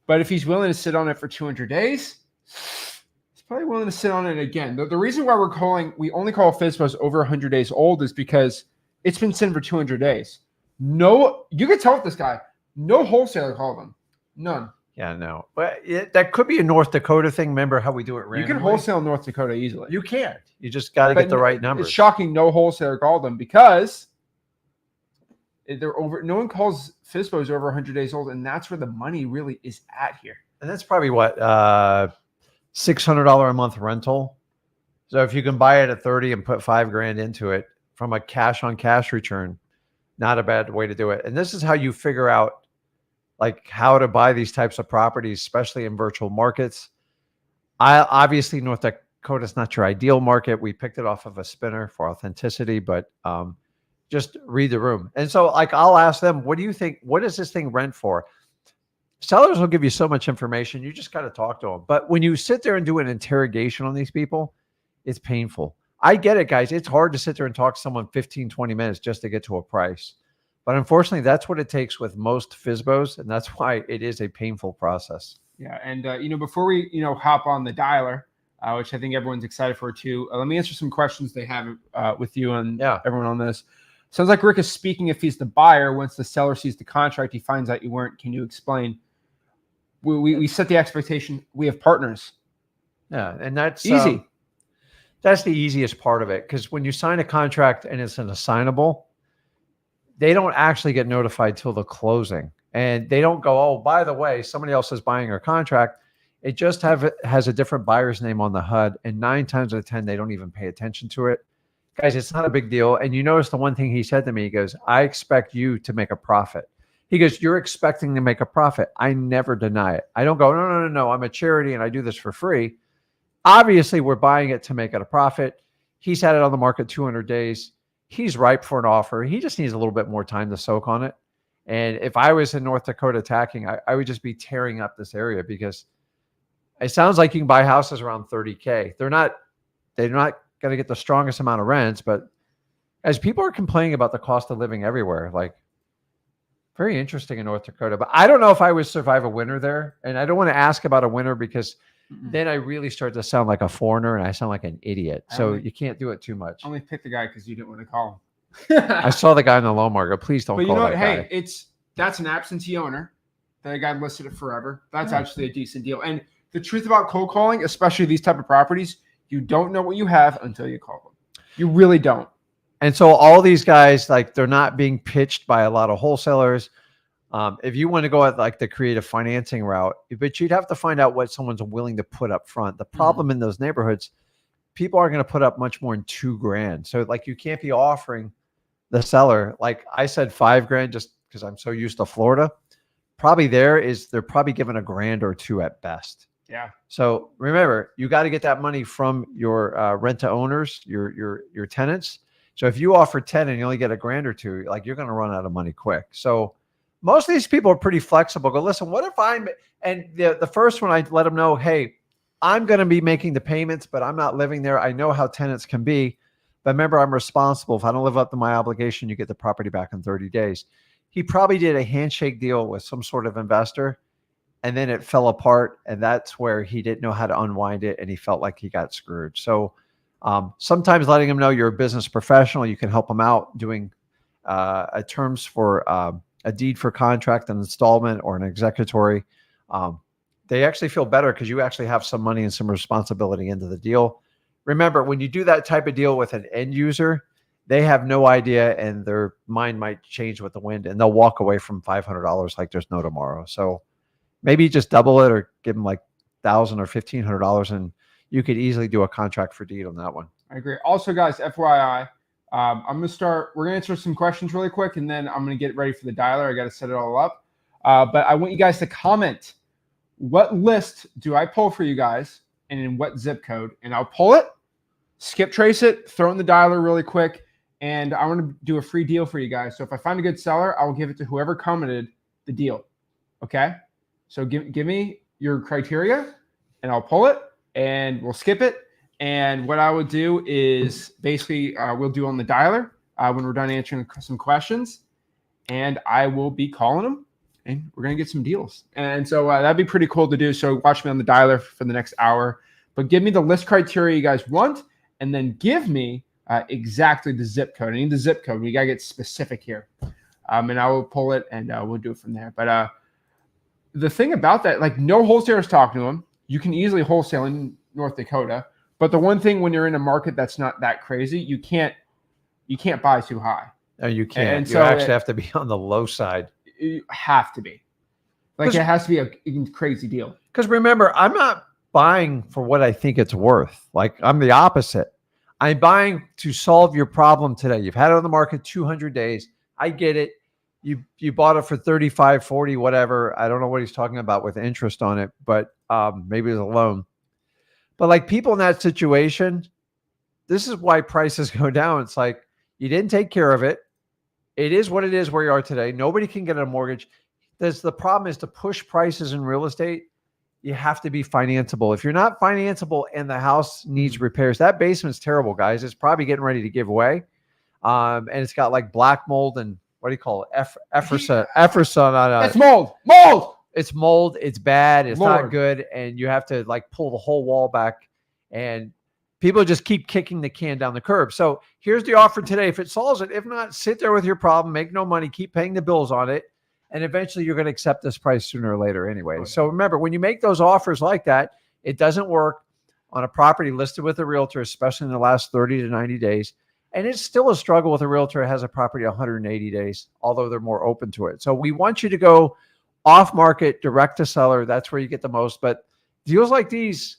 But if he's willing to sit on it for 200 days, he's probably willing to sit on it again. The reason why we only call FSBOs over 100 days old is because it's been sitting for 200 days. No, you can tell with this guy, no wholesaler called him. None. Yeah, no. But that could be a North Dakota thing. Remember how we do it randomly? You can wholesale North Dakota easily. You can't. You just got to get the right numbers. It's shocking no wholesaler called them because they're over. No one calls FSBOs over 100 days old, and that's where the money really is at here. And that's probably what, $600 a month rental. So if you can buy it at 30 and put $5,000 into it from a cash on cash return, not a bad way to do it. And this is how you figure out like how to buy these types of properties, especially in virtual markets. Obviously North Dakota is not your ideal market. We picked it off of a spinner for authenticity, but just read the room. And so like, I'll ask them, what do you think? What does this thing rent for? Sellers will give you so much information. You just got to talk to them. But when you sit there and do an interrogation on these people, it's painful. I get it, guys. It's hard to sit there and talk to someone 15, 20 minutes just to get to a price. But unfortunately, that's what it takes with most FSBOs. And that's why it is a painful process. Yeah. And, before we, hop on the dialer, which I think everyone's excited for too, let me answer some questions they have with you and everyone on this. Sounds like Rick is speaking if he's the buyer. Once the seller sees the contract, he finds out you weren't. Can you explain? We set the expectation. We have partners. Yeah. And that's easy. That's the easiest part of it. Because when you sign a contract and it's an assignable, they don't actually get notified till the closing. And they don't go, oh, by the way, somebody else is buying our contract. It just has a different buyer's name on the HUD. And 9 times out of 10, they don't even pay attention to it. Guys, it's not a big deal. And you notice the one thing he said to me, he goes, I expect you to make a profit. He goes, you're expecting to make a profit. I never deny it. I don't go, no. I'm a charity and I do this for free. Obviously, we're buying it to make it a profit. He's had it on the market 200 days. He's ripe for an offer. He just needs a little bit more time to soak on it. And if I was in North Dakota attacking, I would just be tearing up this area because it sounds like you can buy houses around 30K. They're not going to get the strongest amount of rents, but as people are complaining about the cost of living everywhere, like very interesting in North Dakota. But I don't know if I would survive a winter there. And I don't want to ask about a winter because then I really start to sound like a foreigner and I sound like an idiot. So you can't do it too much. I only picked the guy because you didn't want to call him. I saw the guy in the loan market. Please don't call that guy. Hey, that's an absentee owner. That guy listed it forever. That's actually a decent deal. And the truth about cold calling, especially these type of properties, you don't know what you have until you call them. You really don't. And so all these guys, like they're not being pitched by a lot of wholesalers. If you want to go at like the creative financing route, but you'd have to find out what someone's willing to put up front. The problem in those neighborhoods, people are going to put up much more than $2,000. So like you can't be offering the seller, like I said, $5,000 just because I'm so used to Florida. Probably they're probably given $1,000 or $2,000 at best. Yeah. So remember, you got to get that money from your rent to owners, your tenants. So if you offer 10 and you only get $1,000 or $2,000, like you're going to run out of money quick. So most of these people are pretty flexible. Go, listen, what if the first one I let them know, hey, I'm going to be making the payments, but I'm not living there. I know how tenants can be, but remember, I'm responsible. If I don't live up to my obligation, you get the property back in 30 days. He probably did a handshake deal with some sort of investor. and then it fell apart, and that's where he didn't know how to unwind it, and he felt like he got screwed. So sometimes letting him know you're a business professional, you can help him out doing terms for a deed for contract, an installment, or an executory. They actually feel better because you actually have some money and some responsibility into the deal. Remember, when you do that type of deal with an end user, they have no idea, and their mind might change with the wind, and they'll walk away from $500 like there's no tomorrow. So maybe just double it or give them like $1,000 or $1,500, and you could easily do a contract for deed on that one. I agree. Also, guys, FYI, I'm going to start. We're going to answer some questions really quick, and then I'm going to get ready for the dialer. I got to set it all up. But I want you guys to comment. What list do I pull for you guys, and in what zip code? And I'll pull it, skip trace it, throw it in the dialer really quick, and I want to do a free deal for you guys. So if I find a good seller, I will give it to whoever commented the deal. Okay? So give me your criteria, and I'll pull it, and we'll skip it. And what I would do is basically we'll do on the dialer when we're done answering some questions, and I will be calling them, and we're going to get some deals. And so that'd be pretty cool to do. So watch me on the dialer for the next hour. But give me the list criteria you guys want, and then give me exactly the zip code. I need the zip code. We got to get specific here. And I will pull it, and we'll do it from there. But the thing about that, like no wholesalers talking to them. You can easily wholesale in North Dakota. But the one thing when you're in a market that's not that crazy, you can't buy too high. No, you can't. And you so actually have to be on the low side. You have to be. Like it has to be a crazy deal. Because remember, I'm not buying for what I think it's worth. Like I'm the opposite. I'm buying to solve your problem today. You've had it on the market 200 days. I get it. You bought it for 35, 40, whatever. I don't know what he's talking about with interest on it, but maybe it's a loan. But like people in that situation, this is why prices go down. It's like you didn't take care of it. It is what it is where you are today. Nobody can get a mortgage. The problem is to push prices in real estate. You have to be financeable. If you're not financeable and the house needs repairs, that basement's terrible, guys. It's probably getting ready to give away. And it's got like black mold and what do you call it? Efferson on it. It's mold. Mold. It's mold. It's bad. It's Lord. not good. And you have to like pull the whole wall back. And people just keep kicking the can down the curb. So here's the offer today. If it solves it, if not, sit there with your problem, make no money, keep paying the bills on it. And eventually you're going to accept this price sooner or later anyway. Okay. So remember, when you make those offers like that, it doesn't work on a property listed with a realtor, especially in the last 30 to 90 days. And it's still a struggle with a realtor that has a property 180 days, although they're more open to it. So we want you to go off market, direct to seller. That's where you get the most. But deals like these,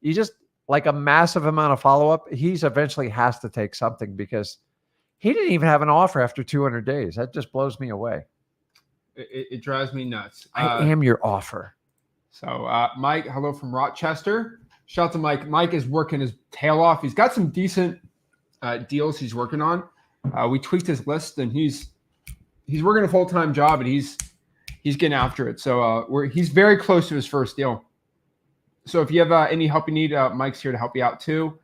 you just like a massive amount of follow-up. He's eventually has to take something because he didn't even have an offer after 200 days. That just blows me away. It drives me nuts. I am your offer. So Mike, hello from Rochester. Shout out to Mike. Mike is working his tail off. He's got some decent deals he's working on. We tweaked his list, and he's working a full-time job, and he's getting after it. So he's very close to his first deal. So if you have any help you need, Mike's here to help you out too.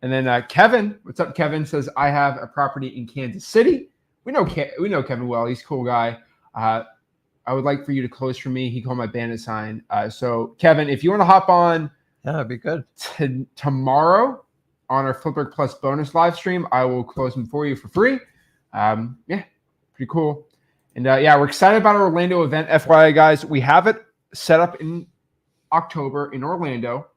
And then Kevin, what's up? Kevin says, I have a property in Kansas City. We know Kevin well. He's a cool guy. I would like for you to close for me. He called my bandit sign. So Kevin, if you want to hop on, yeah, that'd be good. Tomorrow on our Flipwithrick Plus bonus live stream, I will close them for you for free. Yeah, pretty cool. And yeah, we're excited about our Orlando event. FYI, guys, we have it set up in October in Orlando.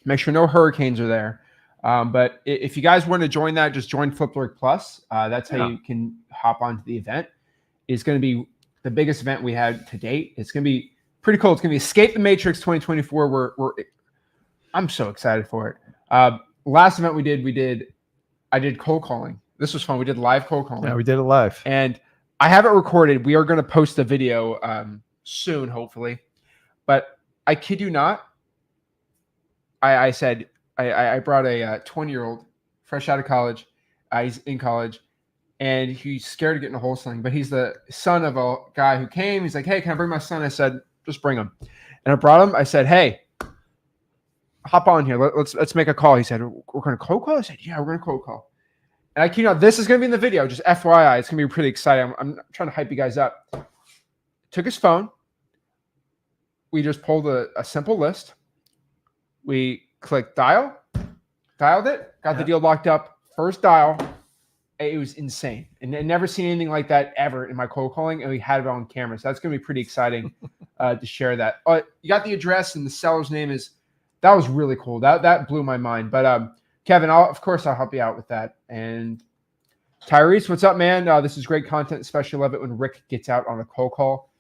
Make sure no hurricanes are there. But if you guys want to join that, just join Flipwithrick Plus. That's how you can hop onto the event. It's going to be the biggest event we had to date. It's going to be pretty cool. It's going to be Escape the Matrix 2024. I'm so excited for it. Last event I did cold calling. This was fun. We did live cold calling. Yeah, we did it live. And I have it recorded. We are going to post a video soon, hopefully. But I kid you not. I said, I brought a 20-year-old fresh out of college. He's in college. And he's scared of getting a wholesaling, but he's the son of a guy who came. He's like, hey, can I bring my son? I said, just bring him. And I brought him. I said, hey, hop on here. Let's make a call. He said, we're going to cold call? I said, yeah, we're going to cold call. And I kid you not, this is going to be in the video. Just FYI, it's going to be pretty exciting. I'm trying to hype you guys up. Took his phone, we just pulled a simple list. We clicked dialed it, got the deal locked up. First dial, it was insane. And I never seen anything like that ever in my cold calling, and we had it on camera. So that's going to be pretty exciting to share that. You got the address and the seller's name is, that was really cool. That blew my mind. But Kevin, of course, I'll help you out with that. And Tyrese, what's up, man? This is great content. Especially love it when Rick gets out on a cold call.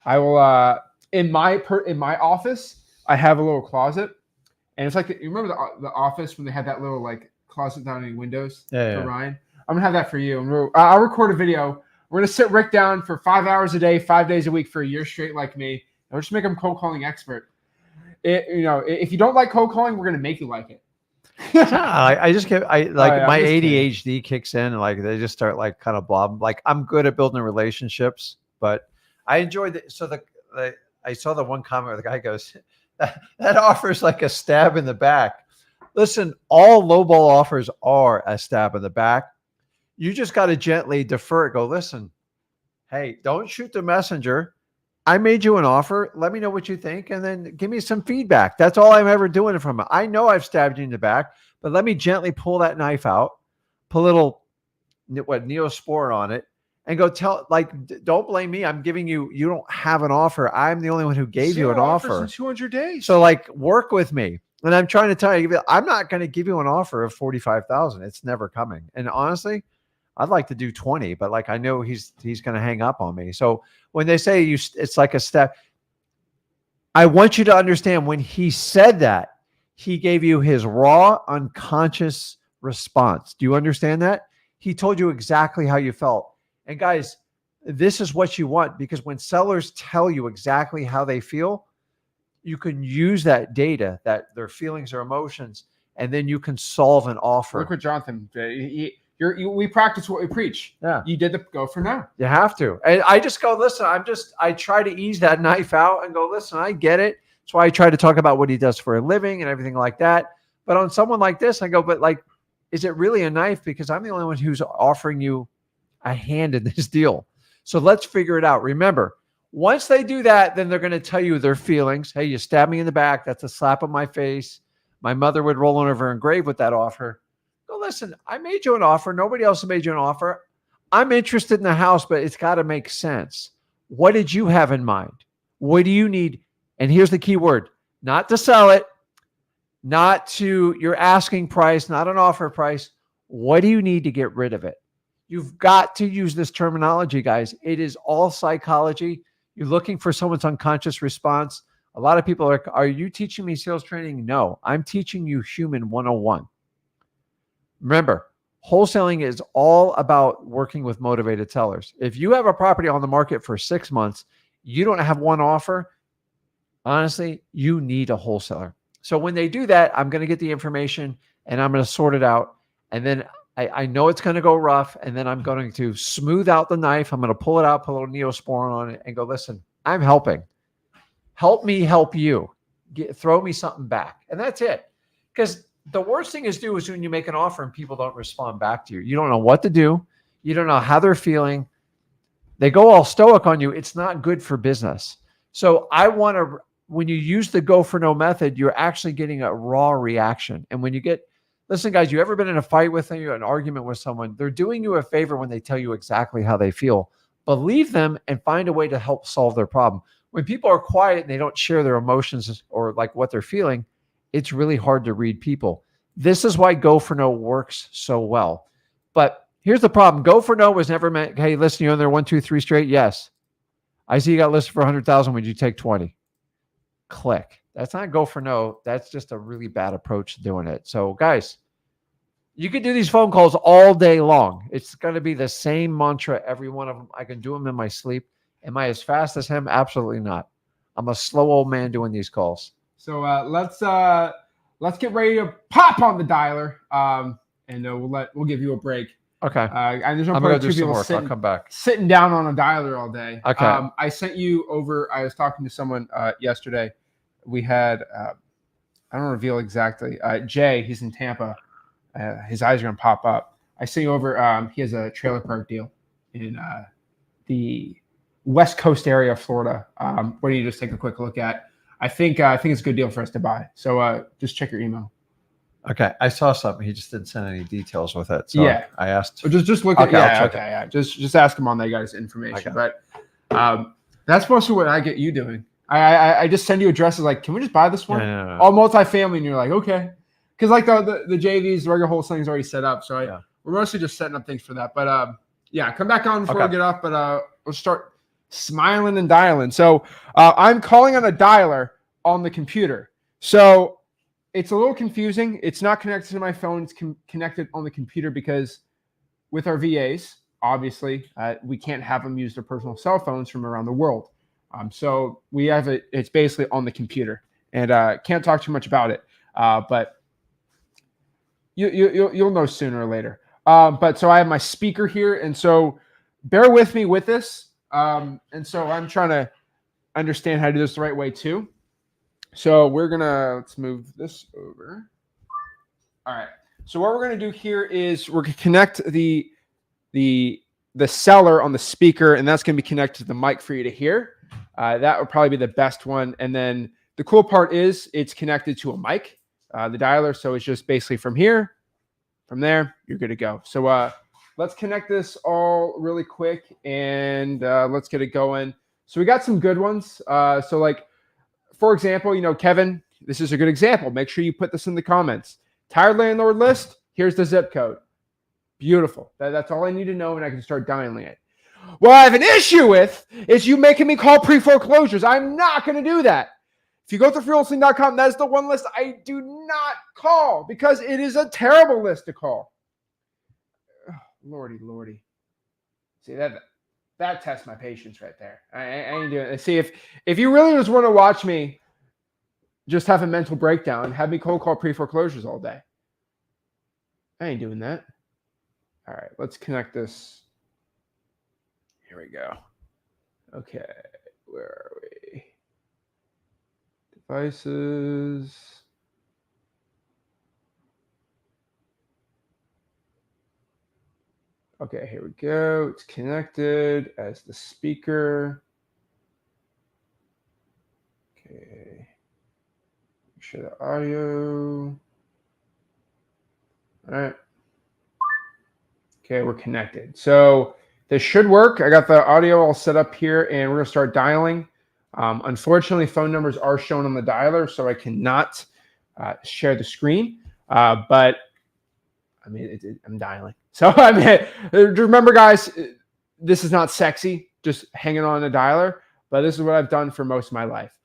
I will in my office, I have a little closet, and it's like you remember the office when they had that little like closet down in the windows for Ryan. I'm gonna have that for you. I'll record a video. We're gonna sit Rick down for 5 hours a day, 5 days a week for a year straight, like me, and we'll just make him cold calling expert. If you don't like cold calling, we're gonna make you like it. I just get my ADHD kicks in, and like they just start like kind of blob. Like I'm good at building relationships, but I enjoyed it. So I saw the one comment where the guy goes, that offers like a stab in the back. Listen, all lowball offers are a stab in the back. You just got to gently defer it. Go, listen, hey, don't shoot the messenger. I made you an offer. Let me know what you think, and then give me some feedback. That's all I'm ever doing from it. I know I've stabbed you in the back, but let me gently pull that knife out, put a little Neosporin on it, and go don't blame me. I'm giving you don't have an offer. I'm the only one who gave you an offer. In 200 days. So like work with me. And I'm trying to tell you, I'm not going to give you an offer of 45,000. It's never coming. And honestly, I'd like to do 20, but like, I know he's going to hang up on me. So when they say it's like a step, I want you to understand when he said that, he gave you his raw, unconscious response. Do you understand that? He told you exactly how you felt. And guys, this is what you want, because when sellers tell you exactly how they feel, you can use that data, that their feelings or emotions, and then you can solve an offer. Look what Jonathan did. We practice what we preach. Yeah. You did the go for now. You have to. And I just go, listen, I try to ease that knife out and go, listen, I get it. That's why I try to talk about what he does for a living and everything like that. But on someone like this, I go, but like, is it really a knife? Because I'm the only one who's offering you a hand in this deal. So let's figure it out. Remember, once they do that, then they're going to tell you their feelings. Hey, you stabbed me in the back. That's a slap on my face. My mother would roll over her grave with that offer. Go, listen, I made you an offer. Nobody else made you an offer. I'm interested in the house, but it's got to make sense. What did you have in mind? What do you need? And here's the key word: not to sell it, not to your asking price, not an offer price. What do you need to get rid of it? You've got to use this terminology, guys. It is all psychology. You're looking for someone's unconscious response. A lot of people are you teaching me sales training? No, I'm teaching you human 101. Remember, wholesaling is all about working with motivated sellers. If you have a property on the market for 6 months, you don't have one offer, honestly, you need a wholesaler. So when they do that, I'm going to get the information and I'm going to sort it out. And then I know it's going to go rough, and then I'm going to smooth out the knife. I'm going to pull it out, put a little Neosporin on it, and go, listen, I'm helping. Help me help you. Throw me something back. And that's it. Because the worst thing is when you make an offer and people don't respond back to you. You don't know what to do. You don't know how they're feeling. They go all stoic on you. It's not good for business. So I want to, when you use the go for no method, you're actually getting a raw reaction. And when you get, listen, guys, you ever been in a fight with them, an argument with someone? They're doing you a favor when they tell you exactly how they feel. Believe them and find a way to help solve their problem. When people are quiet and they don't share their emotions or like what they're feeling, it's really hard to read people. This is why go for no works so well. But here's the problem. Go for no was never meant, hey, listen, you're on there 1, 2, 3 straight. Yes. I see you got listed for 100,000. Would you take 20? Click. That's not go for no. That's just a really bad approach to doing it. So guys, you can do these phone calls all day long. It's going to be the same mantra, every one of them. I can do them in my sleep. Am I as fast as him? Absolutely not. I'm a slow old man doing these calls. So let's get ready to pop on the dialer, and we'll give you a break. Okay. And there's no I'm point gonna do some people work. I'll come back. sitting down on a dialer all day. Okay. I sent you over. I was talking to someone yesterday. We had I don't reveal exactly. Jay, he's in Tampa. His eyes are gonna pop up. I sent you over. He has a trailer park deal in the West Coast area of Florida. What do you just take a quick look at? I think it's a good deal for us to buy. So just check your email. Okay, I saw something. He just didn't send any details with it. So Yeah. I asked. Or just look Okay, I'll at check yeah. Just ask him on that guy's information. Okay. But that's mostly what I get you doing. I just send you addresses like, can we just buy this one? No. All multifamily, and you're like, okay, because like the JVs, the regular wholesaling is already set up. So we're mostly just setting up things for that. But yeah, come back on before we get off. But let's start smiling and dialing. So I'm calling on a dialer on the computer. So it's a little confusing. It's not connected to my phone. It's connected on the computer because with our VAs, obviously, we can't have them use their personal cell phones from around the world. So we have it. It's basically on the computer, and can't talk too much about it. But you'll know sooner or later. But so I have my speaker here, and so bear with me with this. And so I'm trying to understand how to do this the right way too. So let's move this over. All right. So what we're gonna do here is we're gonna connect the seller on the speaker, and that's gonna be connected to the mic for you to hear. That would probably be the best one. And then the cool part is it's connected to a mic, the dialer. So it's just basically from here, from there, you're good to go. So let's connect this all really quick and let's get it going. So we got some good ones. So like, for example, Kevin, this is a good example. Make sure you put this in the comments. Tired landlord list, here's the zip code. Beautiful. That's all I need to know, and I can start dialing it. What I have an issue with is you making me call pre-foreclosures. I'm not going to do that. If you go to wholesaling.com, that's the one list I do not call because it is a terrible list to call. Oh, Lordy. See, that tests my patience right there. I ain't doing it. See, if you really just want to watch me just have a mental breakdown, have me cold call pre-foreclosures all day. I ain't doing that. All right, let's connect this. Here we go. Okay, where are we? Devices. Okay, here we go. It's connected as the speaker. Okay. Make sure the audio. All right. Okay, we're connected. So this should work. I got the audio all set up here, and we're going to start dialing. Unfortunately, phone numbers are shown on the dialer, so I cannot share the screen. But I mean, I'm dialing. So I mean, remember, guys, this is not sexy, just hanging on a dialer. But this is what I've done for most of my life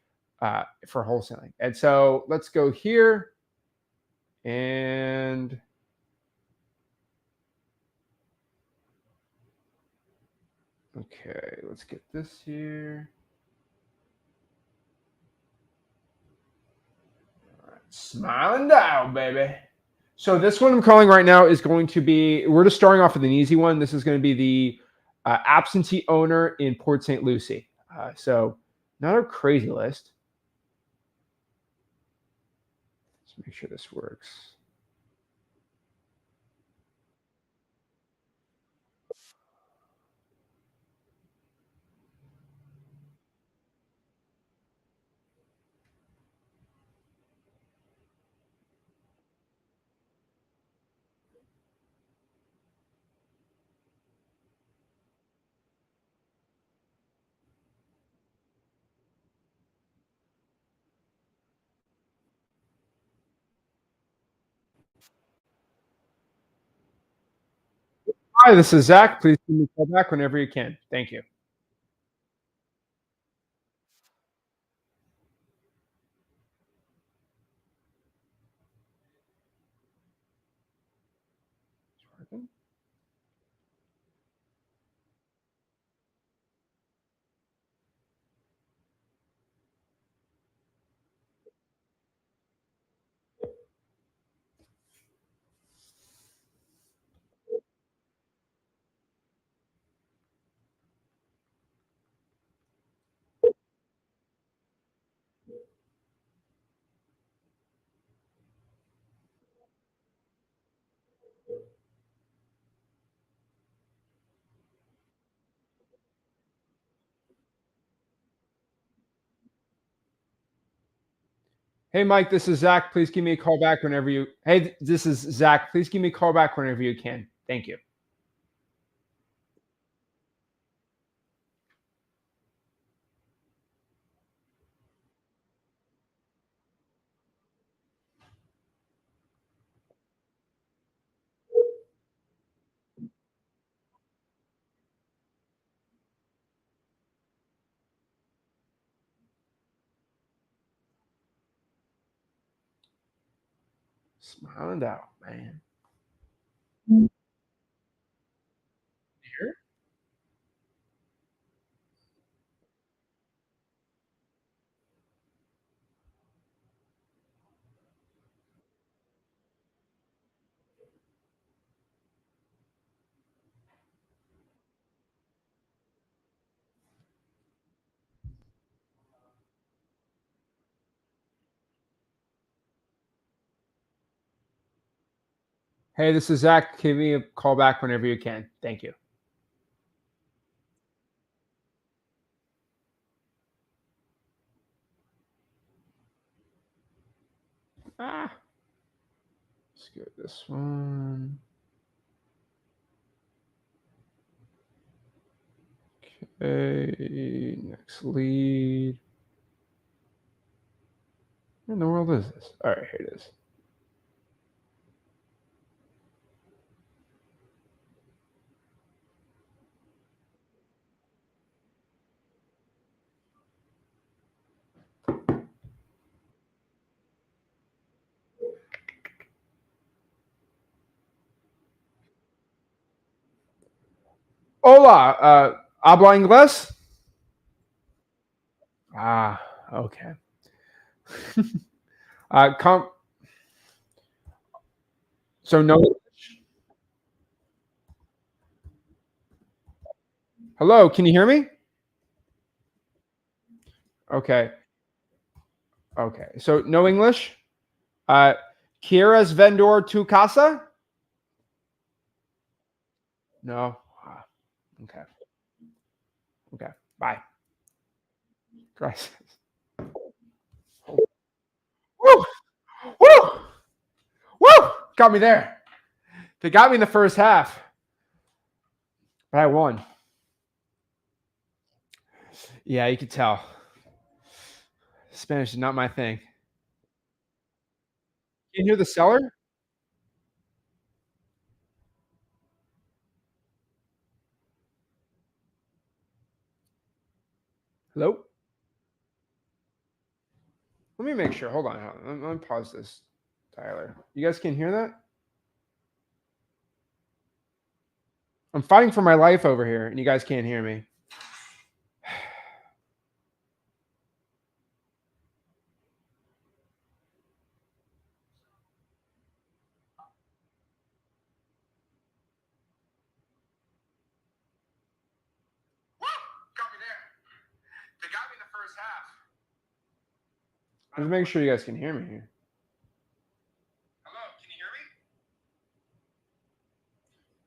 for wholesaling. And so let's go here and. Okay, let's get this here. All right, smiling down, baby. So this one I'm calling right now is going to be, we're just starting off with an easy one. This is going to be the absentee owner in Port St. Lucie. So not a crazy list. Let's make sure this works. Hi, this is Zach. Please give me a call back whenever you can. Thank you. Hey, Mike, this is Zach. Please give me a call back whenever you. Hey, this is Zach. Please give me a call back whenever you can. Thank you. Smiling out, man. Here? Hey, this is Zach. Give me a call back whenever you can. Thank you. Ah, let's get this one. Okay, next lead. Where in the world is this? All right, here it is. Hola, habla inglés? Ah, okay. Come. So no. Hello, can you hear me? Okay. Okay. So no English. Uh, ¿Quieres vender tu casa? No. Ah, okay. Okay. Bye. Gracias. Woo! Woo! Woo! Got me there. They got me in the first half, but I won. Yeah, you could tell. Spanish is not my thing. Can you hear the seller? Hello? Let me make sure. Hold on. Let me pause this, Tyler. You guys can hear that? I'm fighting for my life over here, and you guys can't hear me. Got me there. They got me in the first half. Let's make sure you guys can hear me here. Hello, can you hear me?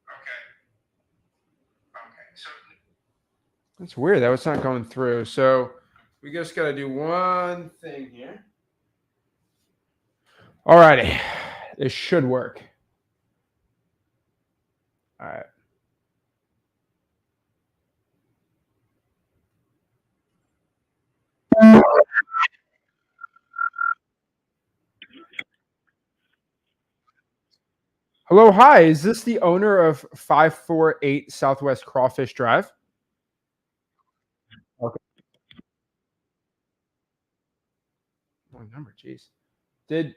Okay. Okay. So that's weird. That was not going through. So we just got to do one thing here. All righty. This should work. All right. Hello, hi. Is this the owner of 548 Southwest Crawfish Drive? Okay. Wrong number, jeez. Do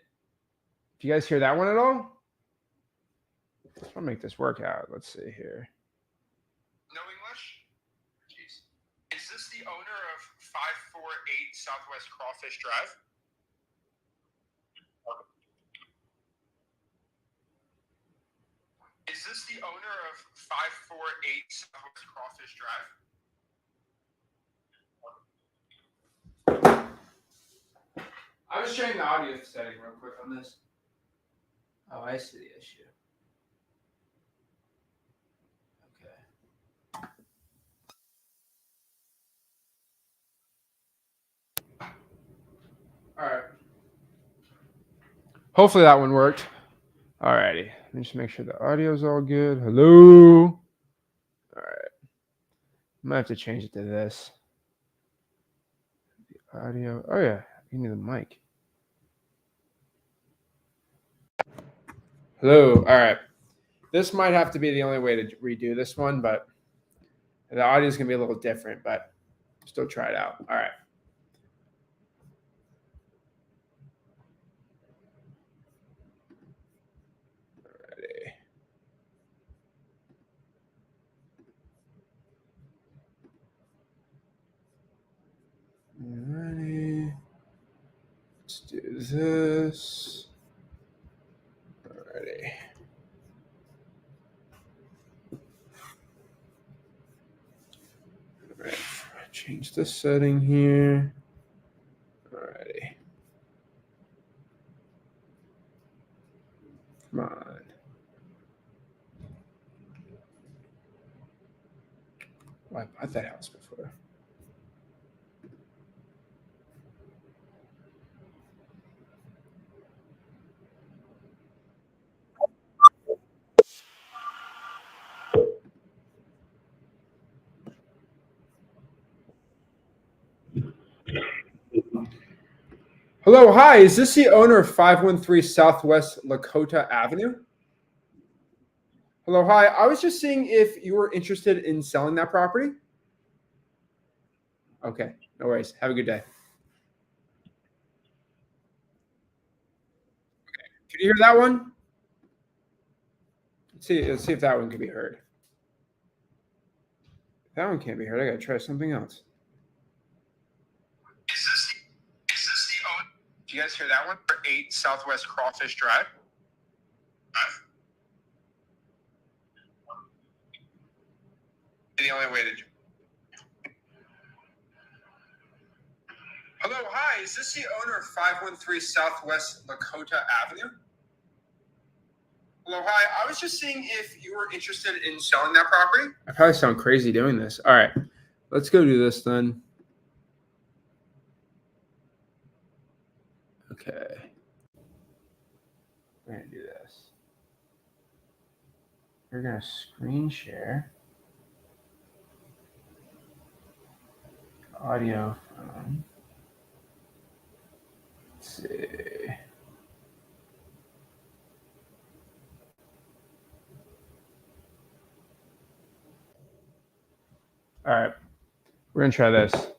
you guys hear that one at all? Let's make this work out. Let's see here. No English? Jeez. Is this the owner of 548 Southwest Crawfish Drive? Is this the owner of 548 Southwest Crawfish Drive? I was checking the audio setting real quick on this. Oh, I see the issue. Okay. All right. Hopefully that one worked. All righty. Let me just make sure the audio's all good. Hello. All right. Might have to change it to this. The audio. Oh yeah. Give me the mic. Hello. All right. This might have to be the only way to redo this one, but the audio is going to be a little different, but still try it out. All right. Alrighty. Let's do this. Alrighty. All right. Change the setting here. Alrighty. Come on. Oh, I bought that house before. Hello, hi. Is this the owner of 513 Southwest Lakota Avenue? Hello, hi. I was just seeing if you were interested in selling that property. Okay, no worries. Have a good day. Can you hear that one? Let's see if that one can be heard. If that one can't be heard, I gotta try something else. Is this the owner? Do you guys hear that one? For 8 Southwest Crawfish Drive. The only way to. Hello, hi. Is this the owner of 513 Southwest Lakota Avenue? Hello, hi. I was just seeing if you were interested in selling that property. I probably sound crazy doing this. All right, let's go do this then. Okay. We're going to do this. We're going to screen share. Audio from. Let's see. All right. We're going to try this.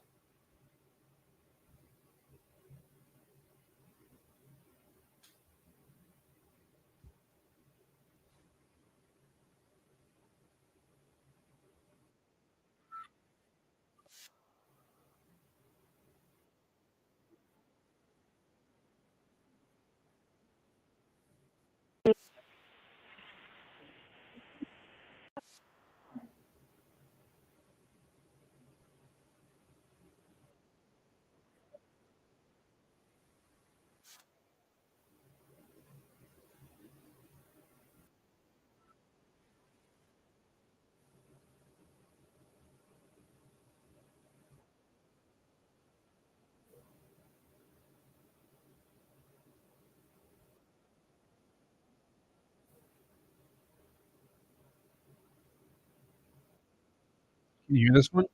Can you hear this one?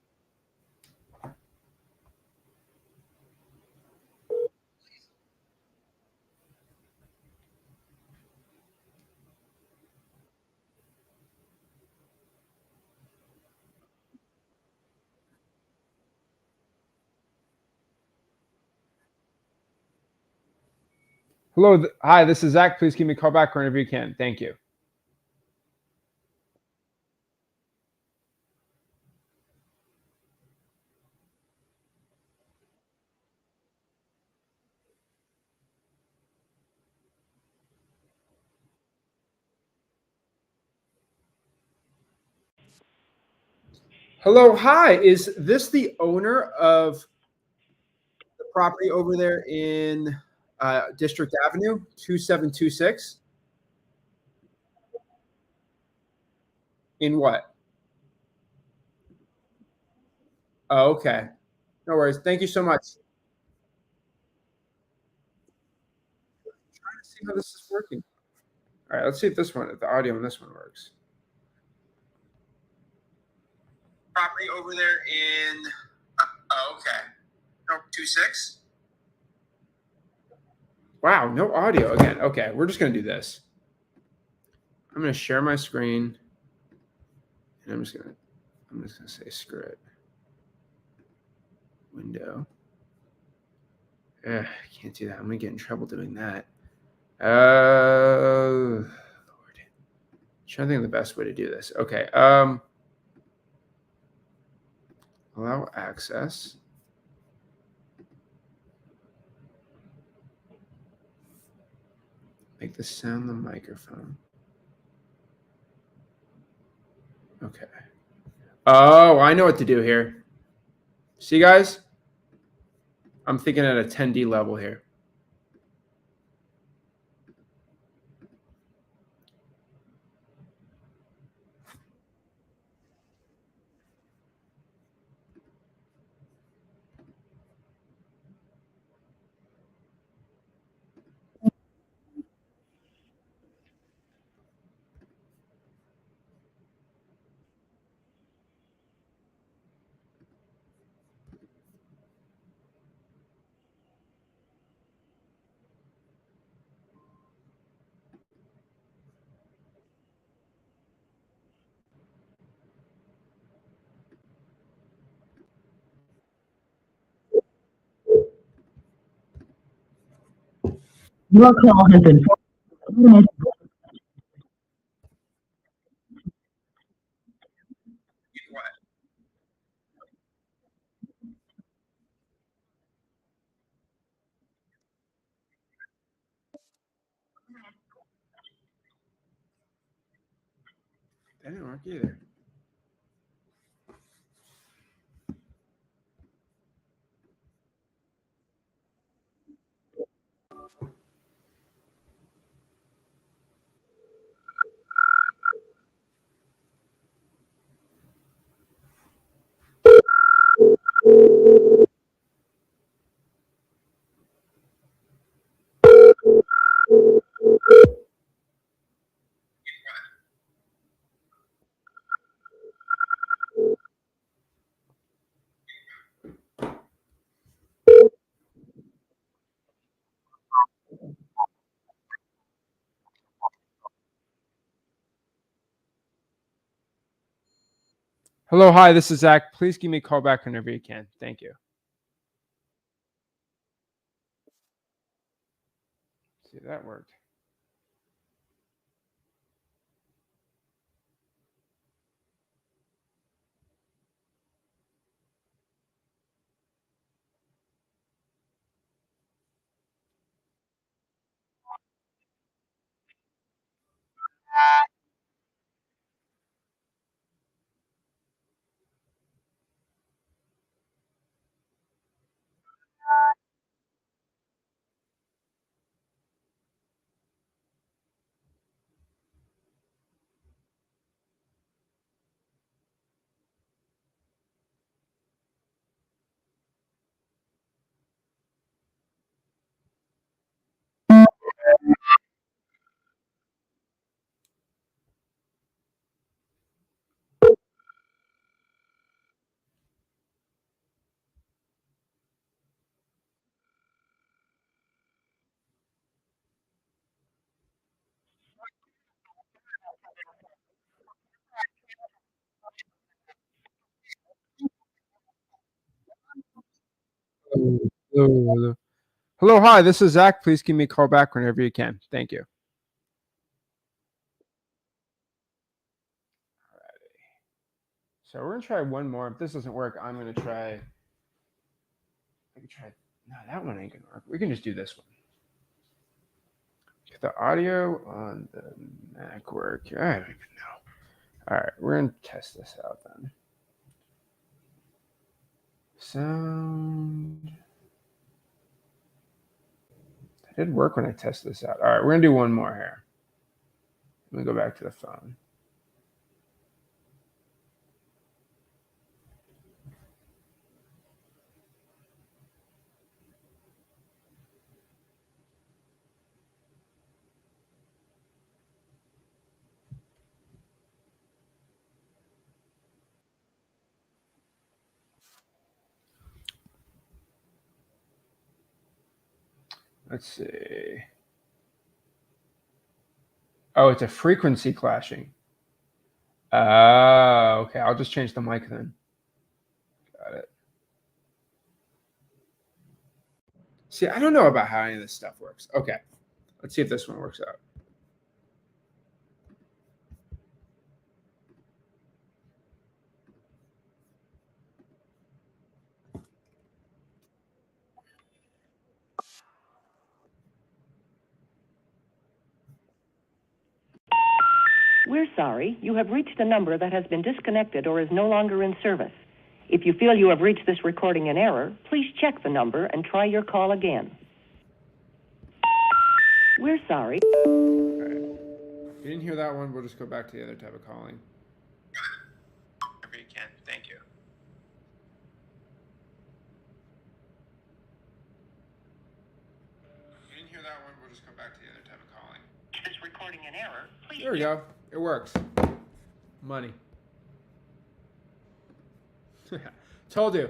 Hello. Hi, this is Zach. Please give me a call back whenever you can. Thank you. Hello. Hi. Is this the owner of the property over there in District Avenue, 2726? In what? Oh, okay. No worries. Thank you so much. how this is working. All right, let's see if the audio on this one works. Property over there in, okay. No, 26? Wow, no audio again. Okay, we're just gonna do this. I'm gonna share my screen, and I'm just gonna say screw it. Window. I can't do that. I'm gonna get in trouble doing that. Lord. Trying to think of the best way to do this. Okay. Allow access. Make the sound the microphone. Okay. Oh, I know what to do here. See, guys? I'm thinking at a 10D level here. Your call has been forwarded. That didn't work either. Hello, hi, this is Zach. Please give me a call back whenever you can. Thank you. See, that worked. Hello, hello. Hello, hi, this is Zach. Please give me a call back whenever you can. Thank you. So we're gonna try one more. If this doesn't work, I'm gonna try. I can try. No, that one ain't gonna work. We can just do this one. If the audio on the Mac work. I don't even know. All right, we're gonna test this out then. Sound. It did work when I tested this out. All right, we're gonna do one more here. Let me go back to the phone. Let's see. Oh, it's a frequency clashing. Okay. I'll just change the mic then. Got it. See, I don't know about how any of this stuff works. Okay. Let's see if this one works out. We're sorry. You have reached a number that has been disconnected or is no longer in service. If you feel you have reached this recording in error, please check the number and try your call again. We're sorry. All right. If you didn't hear that one, we'll just go back to the other type of calling. Whenever you can. Thank you. If you didn't hear that one, we'll just go back to the other type of calling. This recording in error, please. There we go. It works. Money. Told you.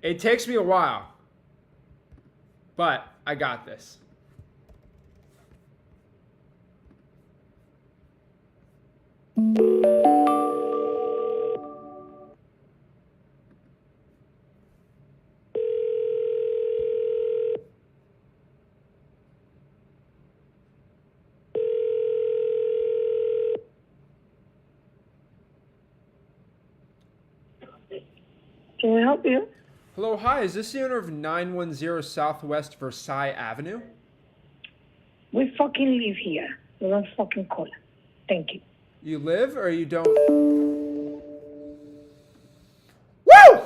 It takes me a while. But I got this. Can I help you? Hello, hi. Is this the owner of 910 Southwest Versailles Avenue? We fucking live here. So don't fucking call. Thank you. You live or you don't? Woo!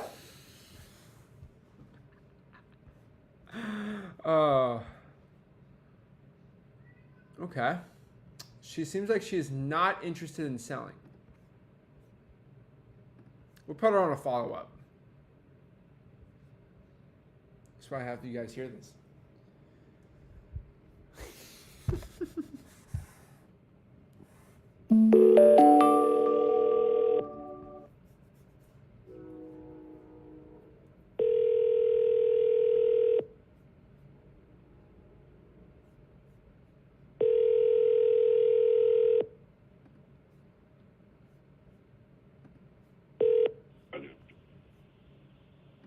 Okay. She seems like she is not interested in selling. We'll put her on a follow-up. That's why I have you guys hear this.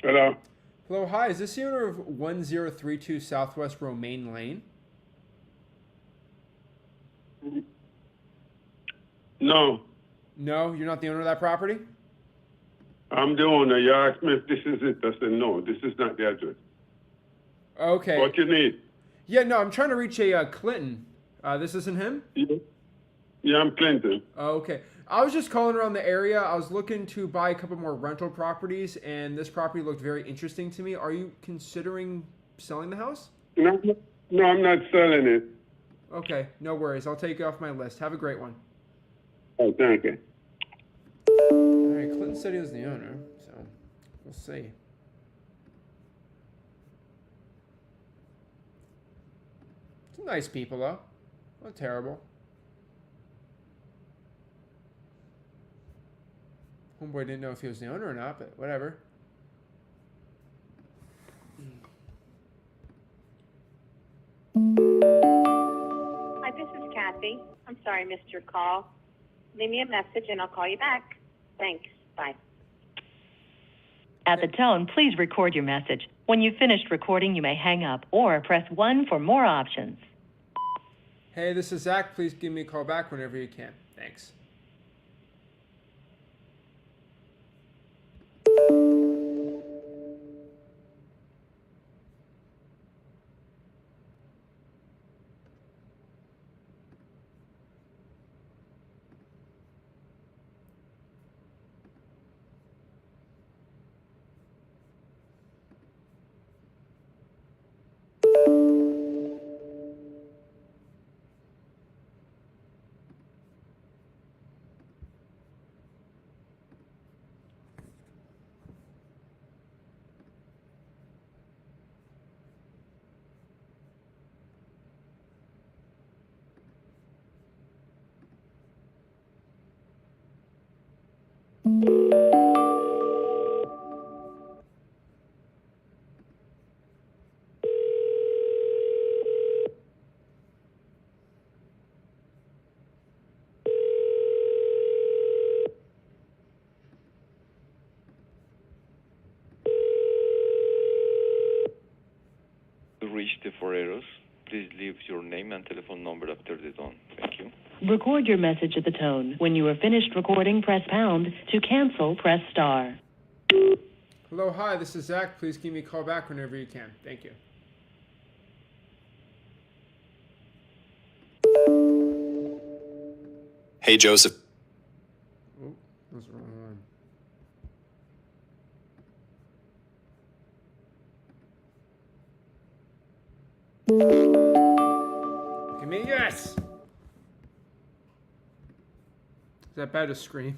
Hello. Hello, hi. Is this the owner of 1032 Southwest Romaine Lane? No, No, you're not the owner of that property? I'm the owner. You asked me if this is it. I said, no, this is not the address. Okay. What you need? Yeah, no, I'm trying to reach a Clinton. This isn't him? Yeah, I'm Clinton. Okay. I was just calling around the area. I was looking to buy a couple more rental properties, and this property looked very interesting to me. Are you considering selling the house? No, I'm not selling it. Okay, no worries. I'll take you off my list. Have a great one. Oh, thank you. All right, Clinton said he was the owner, so we'll see. Some nice people, though. Not terrible. Homeboy didn't know if he was the owner or not, but whatever. Hi, this is Kathy. I'm sorry I missed your call. Leave me a message and I'll call you back. Thanks. Bye. At the tone, please record your message. When you've finished recording, you may hang up or press 1 for more options. Hey, this is Zach. Please give me a call back whenever you can. Thanks. 54 errors. Please leave your name and telephone number after the tone. Thank you. Record your message at the tone. When you are finished recording, press pound. To cancel, press star. Hello, hi, this is Zach. Please give me a call back whenever you can. Thank you. Hey, Joseph. Oh, that was the wrong one. Give me a yes. Is that bad to scream?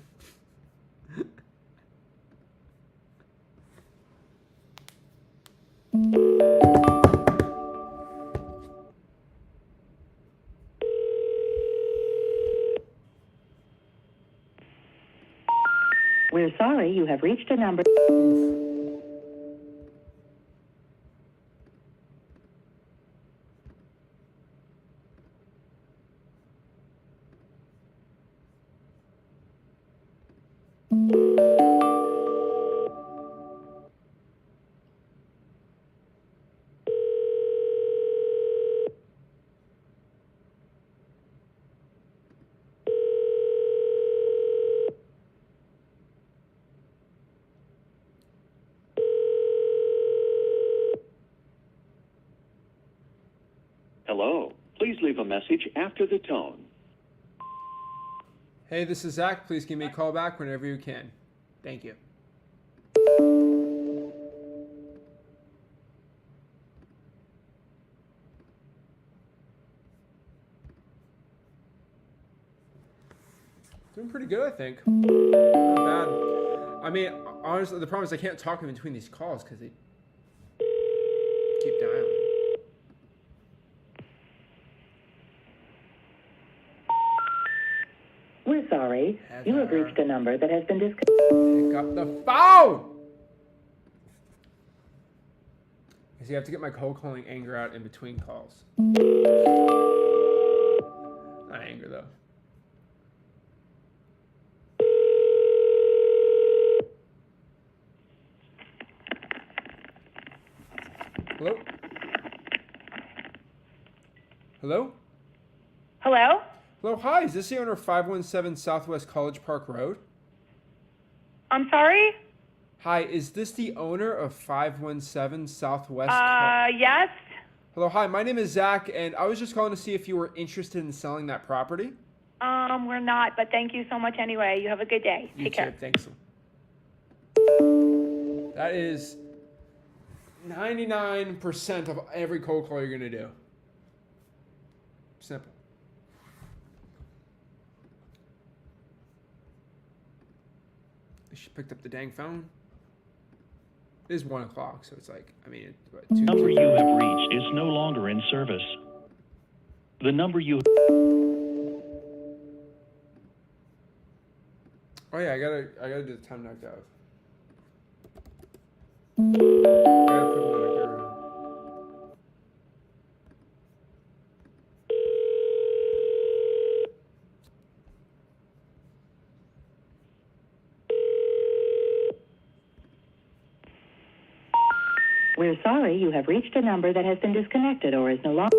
We're sorry, you have reached a number. Hello. Please leave a message after the tone. Hey, this is Zach. Please give me a call back whenever you can. Thank you. Doing pretty good, I think. Not bad. I mean, honestly, the problem is I can't talk in between these calls because they keep dialing. We're sorry, you have reached a number that has been disconnected. Pick up the phone! Because you have to get my cold calling anger out in between calls. Not anger, though. Hello? Hello? Hello? Hello, hi. Is this the owner of 517 Southwest College Park Road? I'm sorry? Hi, is this the owner of 517 Southwest? Yes. Hello, hi. My name is Zach, and I was just calling to see if you were interested in selling that property. We're not, but thank you so much anyway. You have a good day. You Take too. care. Thanks. That is 99% of every cold call you're going to do. Simple. She picked up the dang phone. It is 1 o'clock, so it's like, I mean, what, The number you have reached is no longer in service. The number you... Oh yeah, I gotta do the time knocked out. I gotta put it back there. We're sorry, you have reached a number that has been disconnected or is no longer...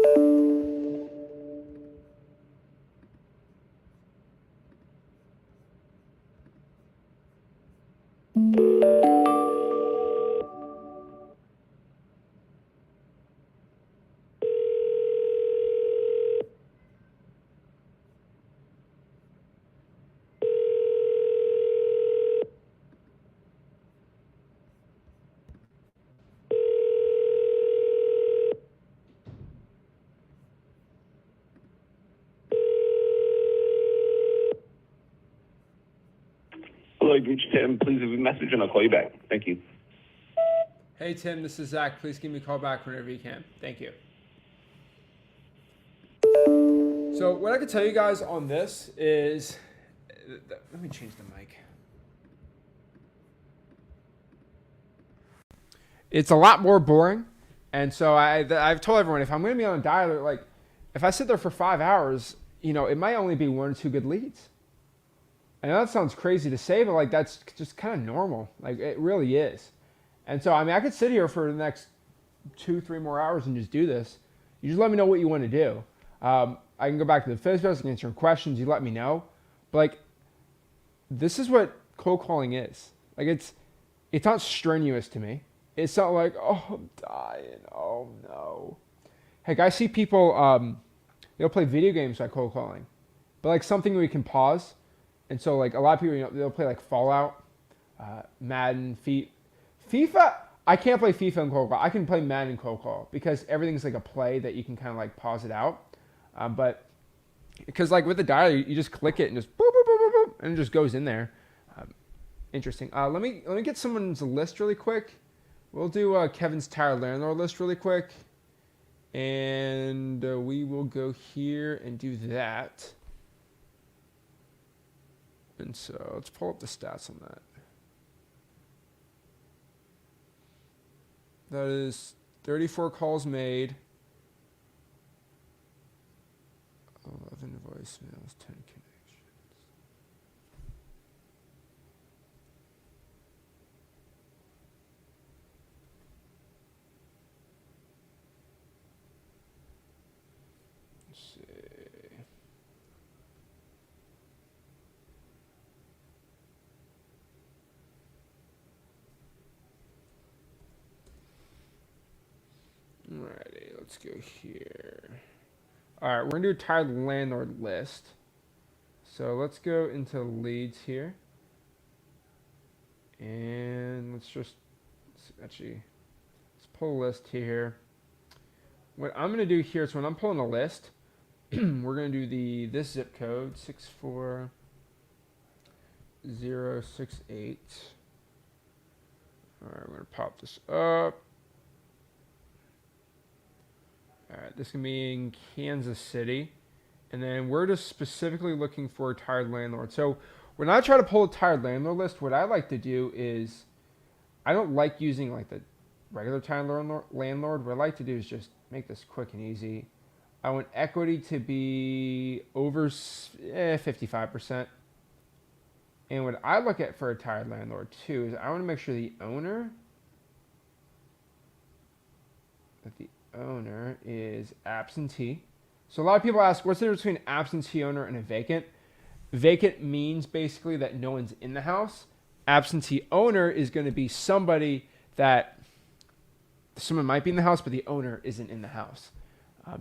Hello, you've reached Tim. Please leave a message and I'll call you back. Thank you. Hey Tim, this is Zach. Please give me a call back whenever you can. Thank you. So what I can tell you guys on this is, let me change the mic. It's a lot more boring. And so I've told everyone, if I'm going to be on a dialer, like if I sit there for 5 hours, you know, it might only be 1 or 2 good leads. I know that sounds crazy to say, but like that's just kind of normal. Like it really is. And so, I mean, I could sit here for the next 2-3 more hours and just do this. You just let me know what you want to do. I can go back to the Fizz Fest and answer questions. You let me know. But like, this is what cold calling is. Like, it's not strenuous to me. It's not like, oh, I'm dying. Oh no. Heck, I see people they'll play video games by cold calling, but like something we can pause. And so like a lot of people, they'll play like Fallout, Madden, FIFA. I can't play FIFA and cold call. I can play Madden and cold call because everything's like a play that you can kind of like pause it out. But because like with the dialer, you just click it and just boop, boop, boop, boop, boop, and it just goes in there. Interesting. Let me get someone's list really quick. We'll do Kevin's Tire Landlord list really quick. And we will go here and do that. And so let's pull up the stats on that. That is 34 calls made. 11 voicemails, 10 connections. Let's see. Alrighty, let's go here. Alright, we're going to do a tired landlord list. So let's go into leads here. And let's pull a list here. What I'm going to do here is when I'm pulling a list, we're going to do this zip code, 64068. Alright, we're going to pop this up. Alright, this can be in Kansas City. And then we're just specifically looking for a tired landlord. So when I try to pull a tired landlord list, what I like to do is, I don't like using like the regular tired landlord. What I like to do is just make this quick and easy. I want equity to be over 55%. And what I look at for a tired landlord too is I want to make sure the owner is absentee. So a lot of people ask, what's the difference between an absentee owner and a vacant? Vacant means basically that no one's in the house. Absentee owner is going to be somebody that someone might be in the house, but the owner isn't in the house.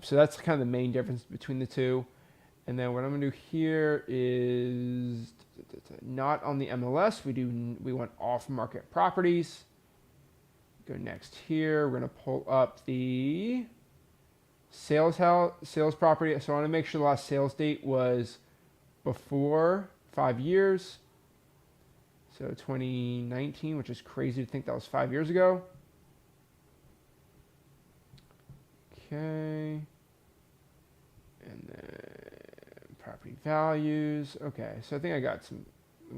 So that's kind of the main difference between the two. And then what I'm going to do here is not on the MLS. We want off-market properties. Go next here. We're going to pull up the sales property. So I want to make sure the last sales date was before 5 years. So 2019, which is crazy to think that was 5 years ago. Okay. And then property values. Okay, so I think I got I'm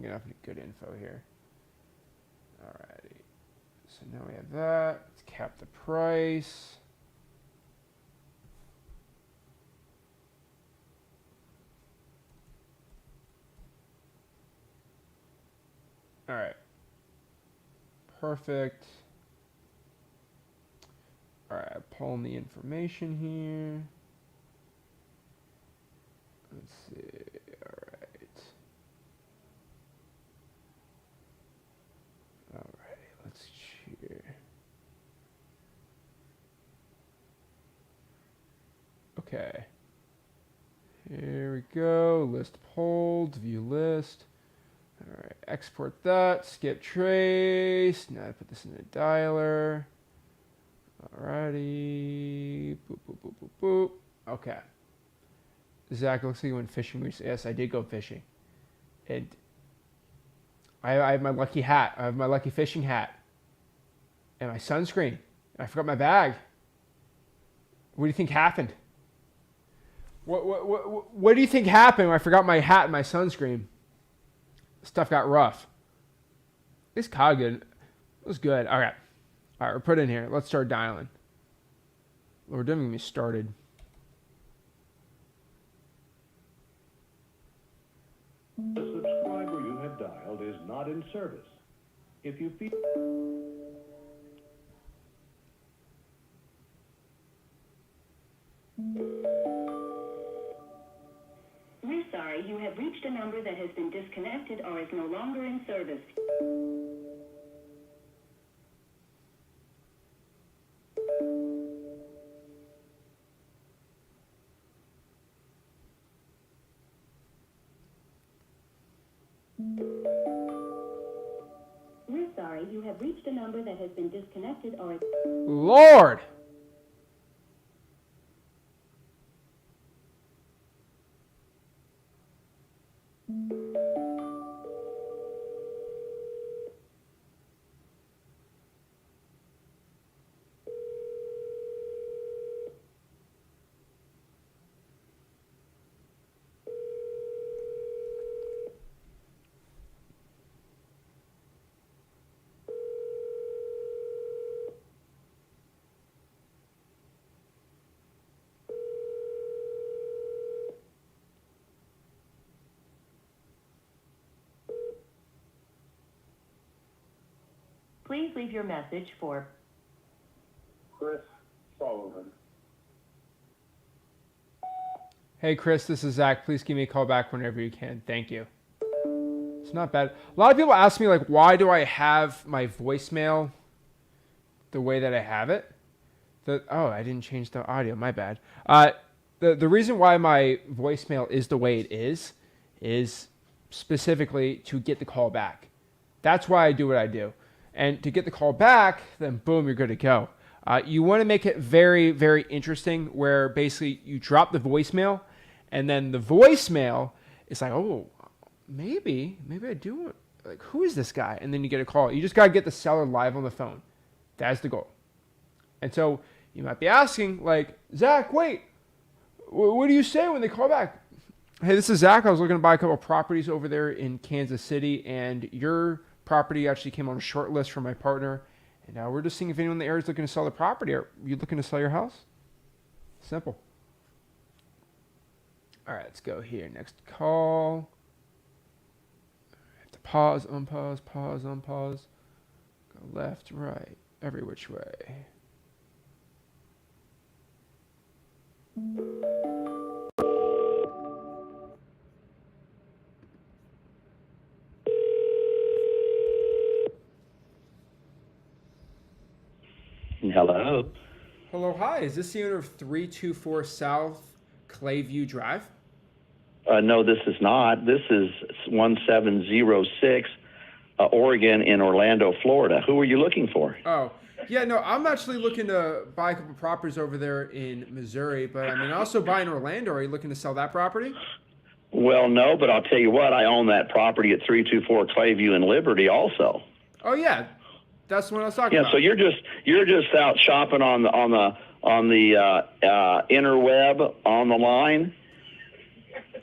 gonna have good info here. Alrighty. So now we have that. Let's cap the price. All right. Perfect. All right, pulling the information here. Let's see. All right. All right, let's cheer. Okay. Here we go. List pulled. View list. All right. Export that. Skip trace. Now I put this in a dialer. Alrighty. Boop, boop, boop, boop, boop. Okay. Zach, looks like you went fishing recently. Yes, I did go fishing. And I have my lucky hat. I have my lucky fishing hat. And my sunscreen. And I forgot my bag. What do you think happened? What do you think happened when I forgot my hat and my sunscreen? Stuff got rough. This caught good. It was good. All right. All right, we're put in here. Let's start dialing. We're doing me started. The subscriber you have dialed is not in service. If you feel... We're sorry, you have reached a number that has been disconnected or is no longer in service. We're sorry, you have reached a number that has been disconnected or is... Lord. Please leave your message for Chris Sullivan. Hey, Chris, this is Zach. Please give me a call back whenever you can. Thank you. It's not bad. A lot of people ask me, like, why do I have my voicemail the way that I have it? Oh, I didn't change the audio. My bad. The reason why my voicemail is the way it is specifically to get the call back. That's why I do what I do. And to get the call back, then boom, you're good to go. You want to make it very, very interesting where basically you drop the voicemail and then the voicemail is like, oh, maybe I do. Like, who is this guy? And then you get a call. You just got to get the seller live on the phone. That's the goal. And so you might be asking, like, Zach, wait, what do you say when they call back? Hey, this is Zach. I was looking to buy a couple of properties over there in Kansas City, and your property actually came on a short list from my partner. And now we're just seeing if anyone in the area is looking to sell the property. Are you looking to sell your house? Simple. All right, let's go here. Next call. I have to pause, unpause, pause, unpause. Go left, right, every which way. Hello. Hello, hi. Is this the owner of 324 South Clayview Drive? No, this is not. This is 1706 Oregon in Orlando, Florida. Who are you looking for? Oh, yeah, no, I'm actually looking to buy a couple properties over there in Missouri, but I mean, also buy in Orlando. Are you looking to sell that property? Well, no, but I'll tell you what. I own that property at 324 Clayview in Liberty also. Oh, yeah. That's what I was talking about. Yeah, so you're just out shopping on the interweb on the line.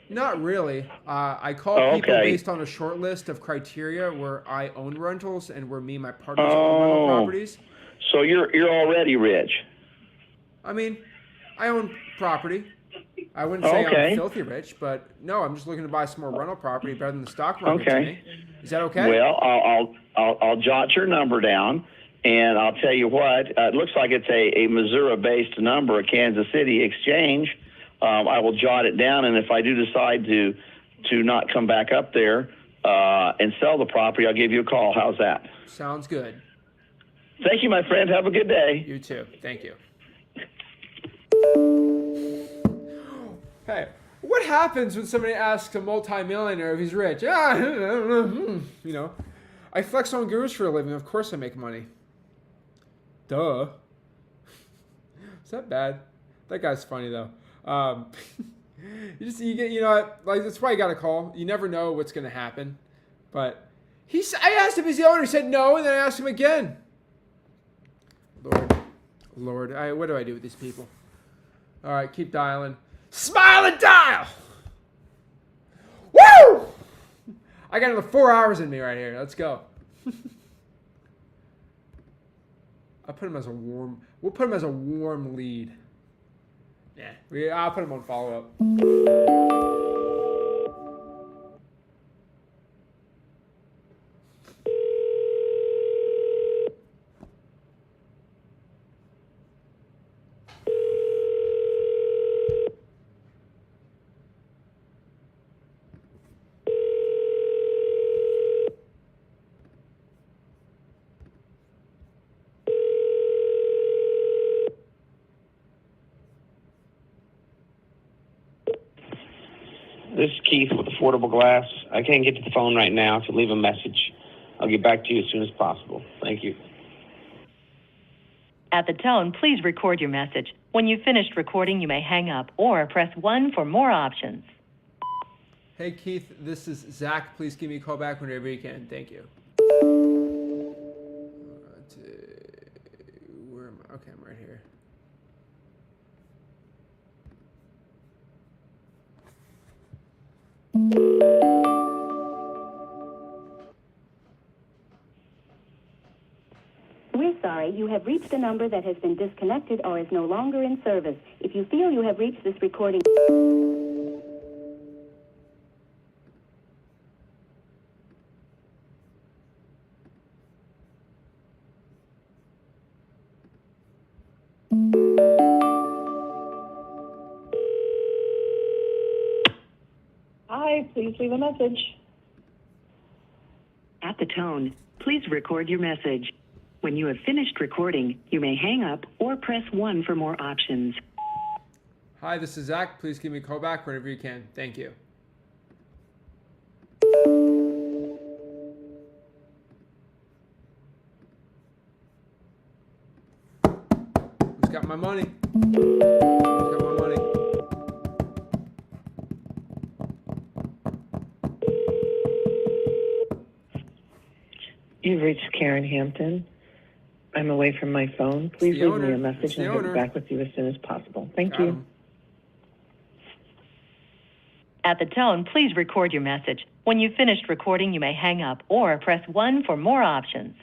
Not really. I call people based on a short list of criteria where I own rentals and where me and my partners own rental properties. So you're already rich. I mean, I own property. I wouldn't say I'm filthy rich, but no, I'm just looking to buy some more rental property better than the stock market to me. Is that okay? Well, I'll jot your number down, and I'll tell you what. It looks like it's a Missouri-based number, a Kansas City exchange. I will jot it down, and if I do decide to not come back up there and sell the property, I'll give you a call. How's that? Sounds good. Thank you, my friend. Have a good day. You too. Thank you. Hey, what happens when somebody asks a multimillionaire if he's rich? I don't know. You know, I flex on gurus for a living. Of course I make money. Duh. Is that bad? That guy's funny though. You know, like that's why you got to call. You never know what's going to happen. But I asked him if he's the owner. He said no, and then I asked him again. Lord, what do I do with these people? All right, keep dialing. Smile and dial. Woo! I got another 4 hours in me right here. Let's go. I'll put him as a warm. We'll put him as a warm lead. Yeah, I'll put him on follow up. This is Keith with Affordable Glass. I can't get to the phone right now, so leave a message. I'll get back to you as soon as possible. Thank you. At the tone, please record your message. When you've finished recording, you may hang up or press 1 for more options. Hey Keith, this is Zach. Please give me a call back whenever you can. Thank you. Where am I? Okay, I'm right here. We're sorry, you have reached a number that has been disconnected or is no longer in service. If you feel you have reached this recording... Hi, please leave a message. At the tone, please record your message. When you have finished recording, you may hang up or press 1 for more options. Hi, this is Zach. Please give me a call back whenever you can. Thank you. Who's got my money? Who's got my money? You've reached Karen Hampton. I'm away from my phone. Please leave me a message and I'll get back with you as soon as possible. Thank you. At the tone, please record your message. When you've finished recording, you may hang up or press 1 for more options.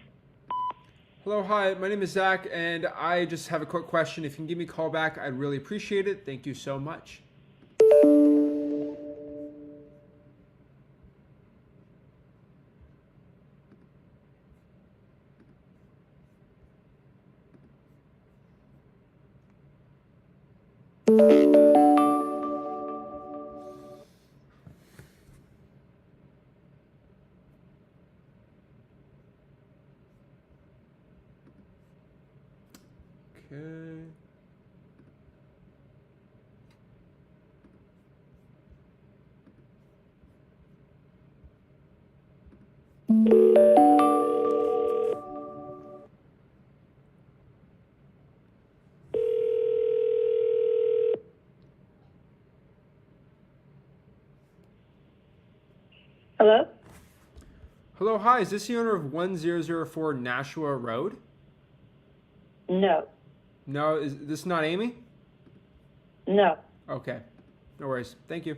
Hello, hi, my name is Zach, and I just have a quick question. If you can give me a call back, I'd really appreciate it. Thank you so much. Okay. Hello? Hello, hi, is this the owner of 1004 Nashua Road? No. No, is this not Amy? No. Okay, no worries. Thank you.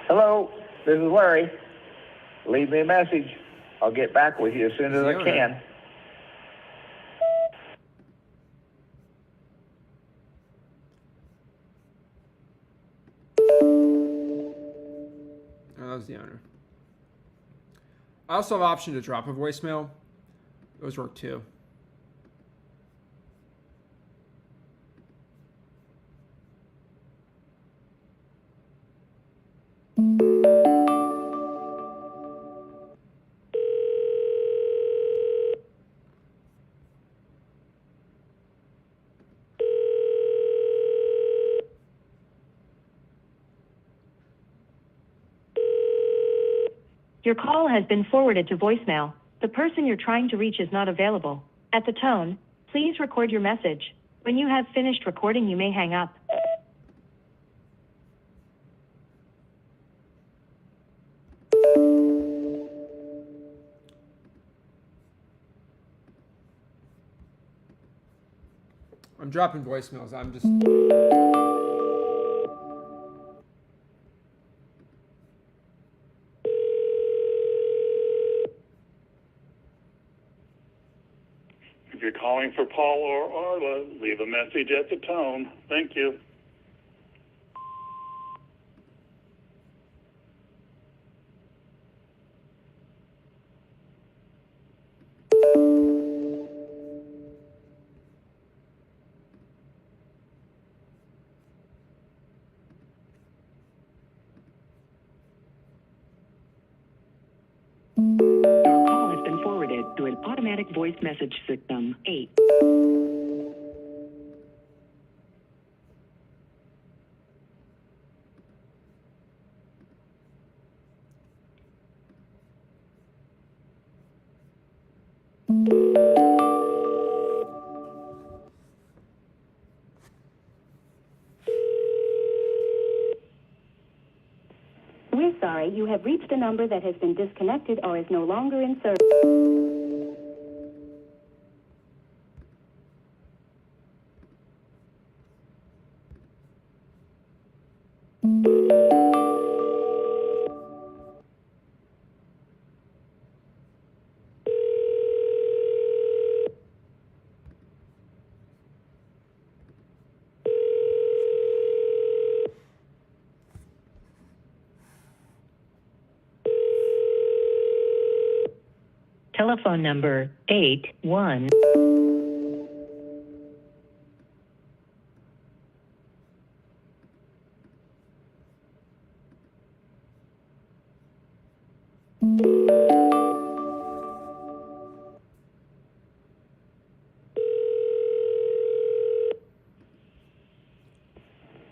Hello, this is Larry. Leave me a message. I'll get back with you as soon as I can. Oh, that was the owner. I also have an option to drop a voicemail. Those work too. Your call has been forwarded to voicemail. The person you're trying to reach is not available. At the tone, please record your message. When you have finished recording, you may hang up. I'm dropping voicemails. I'm just... If you're you're calling for Paul or Arla, leave a message at the tone. Thank you. Your call has been forwarded to an automatic voice message system. 8. We're sorry, you have reached a number that has been disconnected or is no longer in service. Telephone number 81.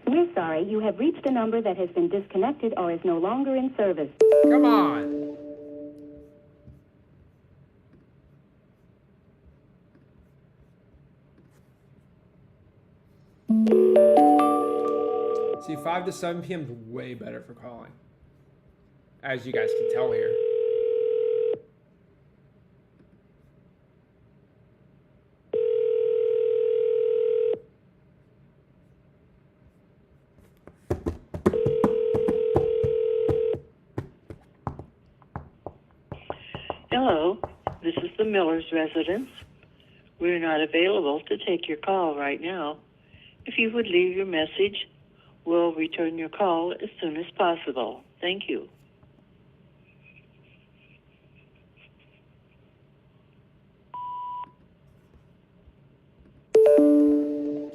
We're sorry, you have reached a number that has been disconnected or is no longer in service. Come on. See, 5 to 7 p.m. is way better for calling, as you guys can tell here. Hello, this is the Miller's residence. We're not available to take your call right now. If you would leave your message, we'll return your call as soon as possible. Thank you.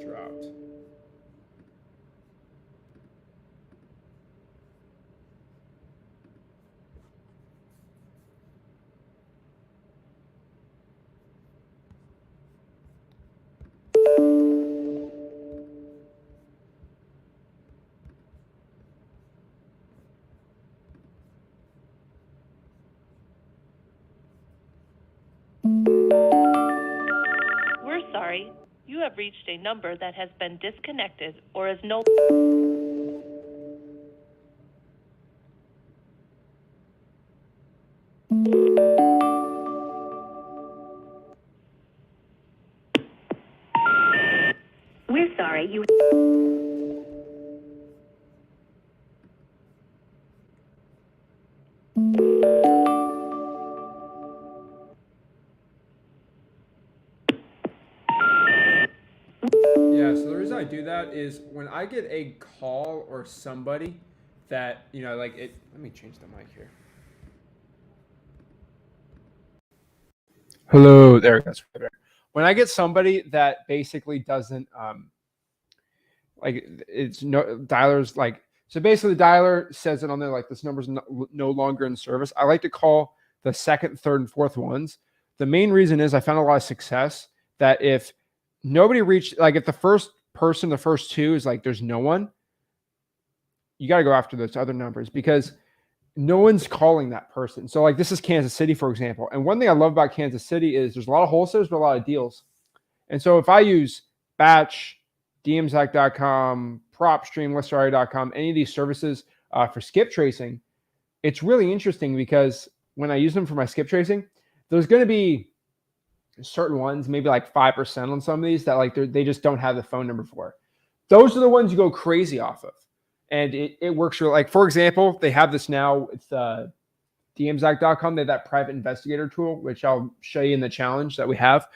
Dropped. We're sorry. You have reached a number that has been disconnected or is no... We're sorry, you... Yeah, so the reason I do that is when I get a call or somebody that, you know, like it, let me change the mic here. Hello, there it goes. When I get somebody that basically doesn't, like it's no dialers, like, so basically the dialer says it on there, like this number's no longer in service. I like to call the second, third, and fourth ones. The main reason is I found a lot of success that if nobody reached, like if the first person, the first two is like, there's no one, you got to go after those other numbers because no one's calling that person. So like this is Kansas City, for example. And one thing I love about Kansas City is there's a lot of wholesalers, but a lot of deals. And so if I use Batch, DMZac.com, PropStream, Listari.com, any of these services for skip tracing, it's really interesting because when I use them for my skip tracing, there's going to be certain ones, maybe like 5% on some of these that like they just don't have the phone number for. Those are the ones you go crazy off of. And it works really, like, for example, they have this now. It's DMZac.com. They have that private investigator tool, which I'll show you in the challenge that we have.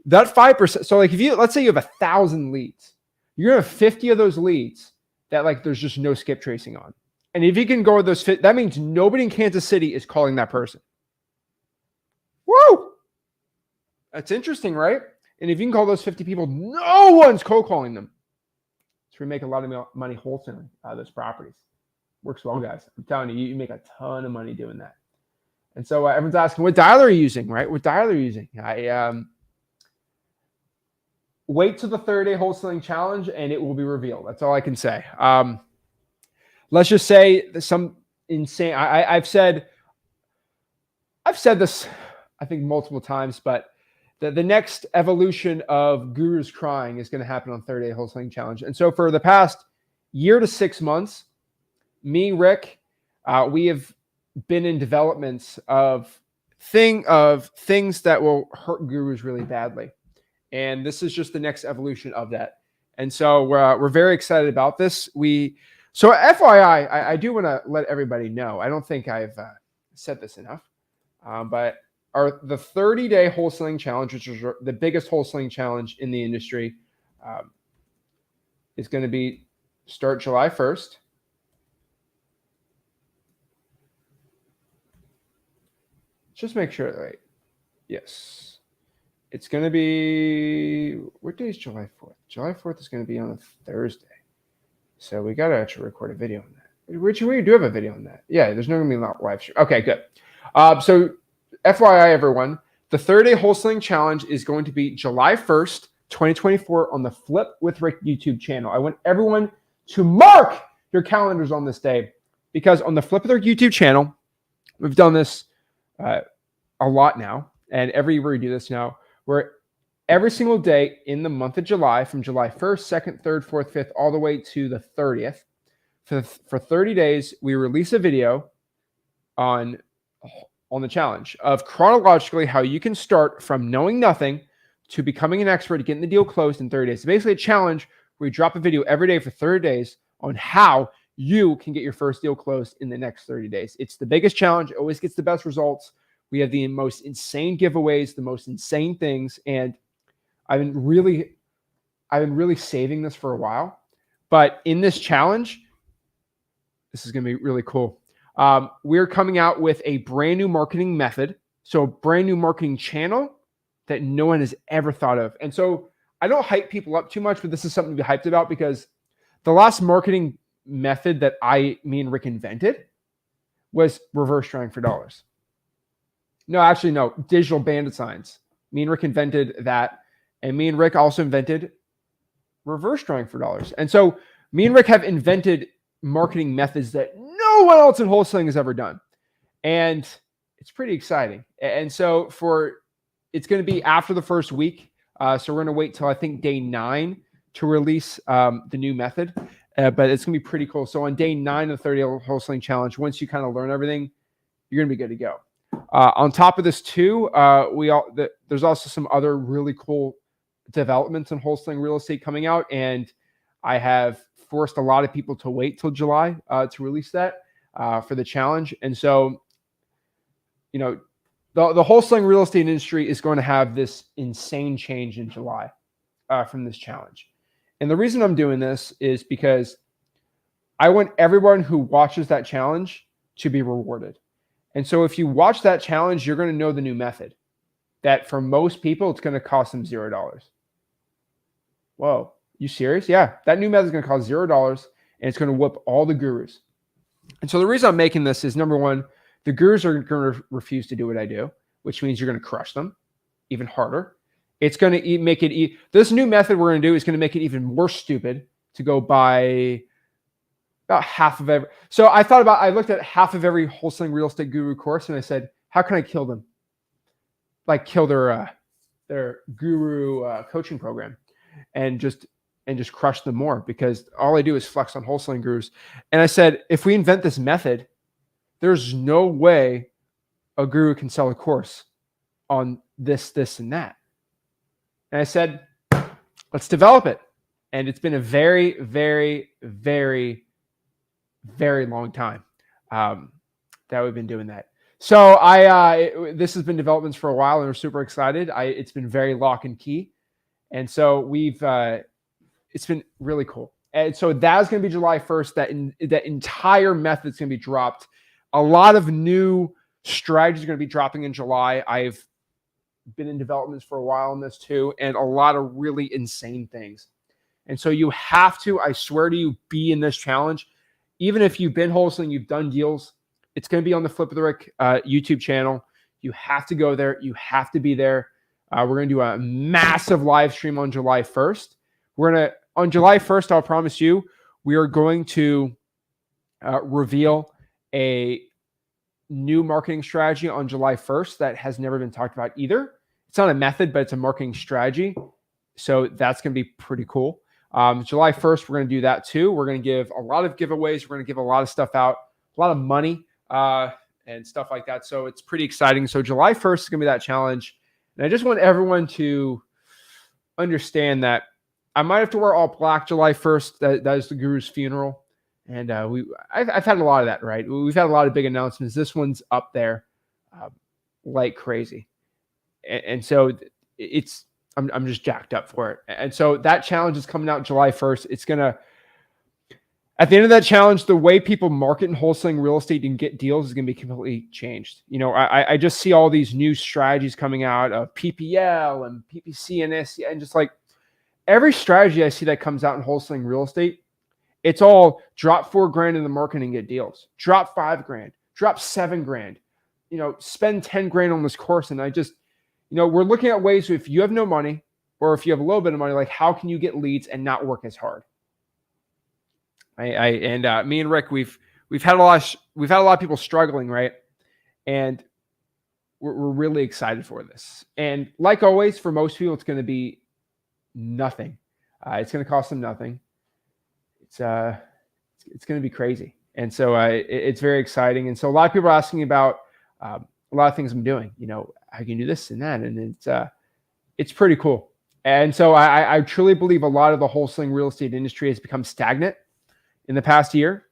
That 5%. So like let's say you have 1,000 leads, you're going to have 50 of those leads that like there's just no skip tracing on. And if you can go with those, that means nobody in Kansas City is calling that person. Woo! That's interesting, right? And if you can call those 50 people, no one's cold calling them. So we make a lot of money wholesaling those properties. Works well, guys. I'm telling you, you make a ton of money doing that. And so everyone's asking, what dialer are you using, right? What dialer are you using? Wait till the 30-day wholesaling challenge and it will be revealed. That's all I can say. Let's just say some insane, I've said this, I think multiple times, but the next evolution of gurus crying is going to happen on 30-day wholesaling challenge. And so for the past year to 6 months, me, Rick, we have been in developments of things that will hurt gurus really badly. And this is just the next evolution of that. And so we're very excited about this. So FYI, I do want to let everybody know, I don't think I've said this enough, but the 30-day wholesaling challenge, which is the biggest wholesaling challenge in the industry, is going to start July 1st. Just make sure, right? Yes. It's going to be, what day is July 4th? July 4th is going to be on a Thursday. So we got to actually record a video on that. Which we do have a video on that. Yeah, there's no going to be a live stream. Okay, good. So FYI, everyone, the 30-day wholesaling challenge is going to be July 1st, 2024 on the Flip with Rick YouTube channel. I want everyone to mark your calendars on this day because on the Flip with Rick YouTube channel, we've done this a lot now. And every year we do this now, where every single day in the month of July, from July 1st, 2nd, 3rd, 4th, 5th, all the way to the 30th, for 30 days, we release a video on the challenge of chronologically how you can start from knowing nothing to becoming an expert, getting the deal closed in 30 days. It's basically a challenge where we drop a video every day for 30 days on how you can get your first deal closed in the next 30 days. It's the biggest challenge. It always gets the best results. We have the most insane giveaways, the most insane things. And I've been really saving this for a while. But in this challenge, this is going to be really cool. We're coming out with a brand new marketing method. So a brand new marketing channel that no one has ever thought of. And so I don't hype people up too much, but this is something to be hyped about because the last marketing method that me and Rick invented was reverse drawing for dollars. No, actually, no, digital bandit signs. Me and Rick invented that. And me and Rick also invented reverse drawing for dollars. And so me and Rick have invented marketing methods that no one else in wholesaling has ever done. And it's pretty exciting. And so it's going to be after the first week. So we're going to wait till I think day 9 to release the new method. But it's going to be pretty cool. So on day 9 of the 30-day wholesaling challenge, once you kind of learn everything, you're going to be good to go. On top of this too, there's also some other really cool developments in wholesaling real estate coming out. And I have forced a lot of people to wait till July to release that for the challenge. And so, the wholesaling real estate industry is going to have this insane change in July from this challenge. And the reason I'm doing this is because I want everyone who watches that challenge to be rewarded. And so if you watch that challenge, you're going to know the new method that for most people, it's going to cost them $0. Whoa, you serious? Yeah, that new method is going to cost $0 and it's going to whoop all the gurus. And so the reason I'm making this is, number one, the gurus are going to refuse to do what I do, which means you're going to crush them even harder. It's going to make it, this new method we're going to do is going to make it even more stupid to go buy about half of every. So I looked at half of every wholesaling real estate guru course and I said, how can I kill them? Like kill their guru coaching program and just crush them more, because all I do is flex on wholesaling gurus. And I said, if we invent this method, there's no way a guru can sell a course on this, and that. And I said, let's develop it. And it's been a very, very, very, very long time that we've been doing that. So this has been developments for a while, and we're super excited. It's been very lock and key, and so it's been really cool. And so that's going to be July 1st. That entire method's going to be dropped. A lot of new strategies are going to be dropping in July. I've been in developments for a while on this too, and a lot of really insane things. And so you have to, I swear to you, be in this challenge. Even if you've been wholesaling, you've done deals, it's going to be on the Flip with Rick YouTube channel. You have to go there. You have to be there. We're going to do a massive live stream on July 1st. On July 1st, I'll promise you, we are going to reveal a new marketing strategy on July 1st that has never been talked about either. It's not a method, but it's a marketing strategy. So that's going to be pretty cool. July 1st, we're going to do that too. We're going to give a lot of giveaways. We're going to give a lot of stuff out, a lot of money and stuff like that. So it's pretty exciting. So July 1st is going to be that challenge. And I just want everyone to understand that I might have to wear all black July 1st. That is the guru's funeral. And I've had a lot of that, right? We've had a lot of big announcements. This one's up there like crazy. And so I'm just jacked up for it. And so that challenge is coming out July 1st. It's going to, at the end of that challenge, the way people market and wholesaling real estate and get deals is going to be completely changed. You know, I just see all these new strategies coming out of PPL and PPC and this, and just like every strategy I see that comes out in wholesaling real estate, it's all drop $4,000 in the market and get deals. Drop $5,000, drop $7,000, you know, spend $10,000 on this course. And I just, you know, we're looking at ways, if you have no money or if you have a little bit of money, like how can you get leads and not work as hard? Me and Rick, we've had a lot of people struggling, right? And we're really excited for this. And like always, for most people, it's going to be nothing. It's going to cost them nothing. It's going to be crazy. And so it's very exciting. And so a lot of people are asking about a lot of things I'm doing, you know, how can you do this and that? And it's pretty cool. And so I truly believe a lot of the wholesaling real estate industry has become stagnant in the past year.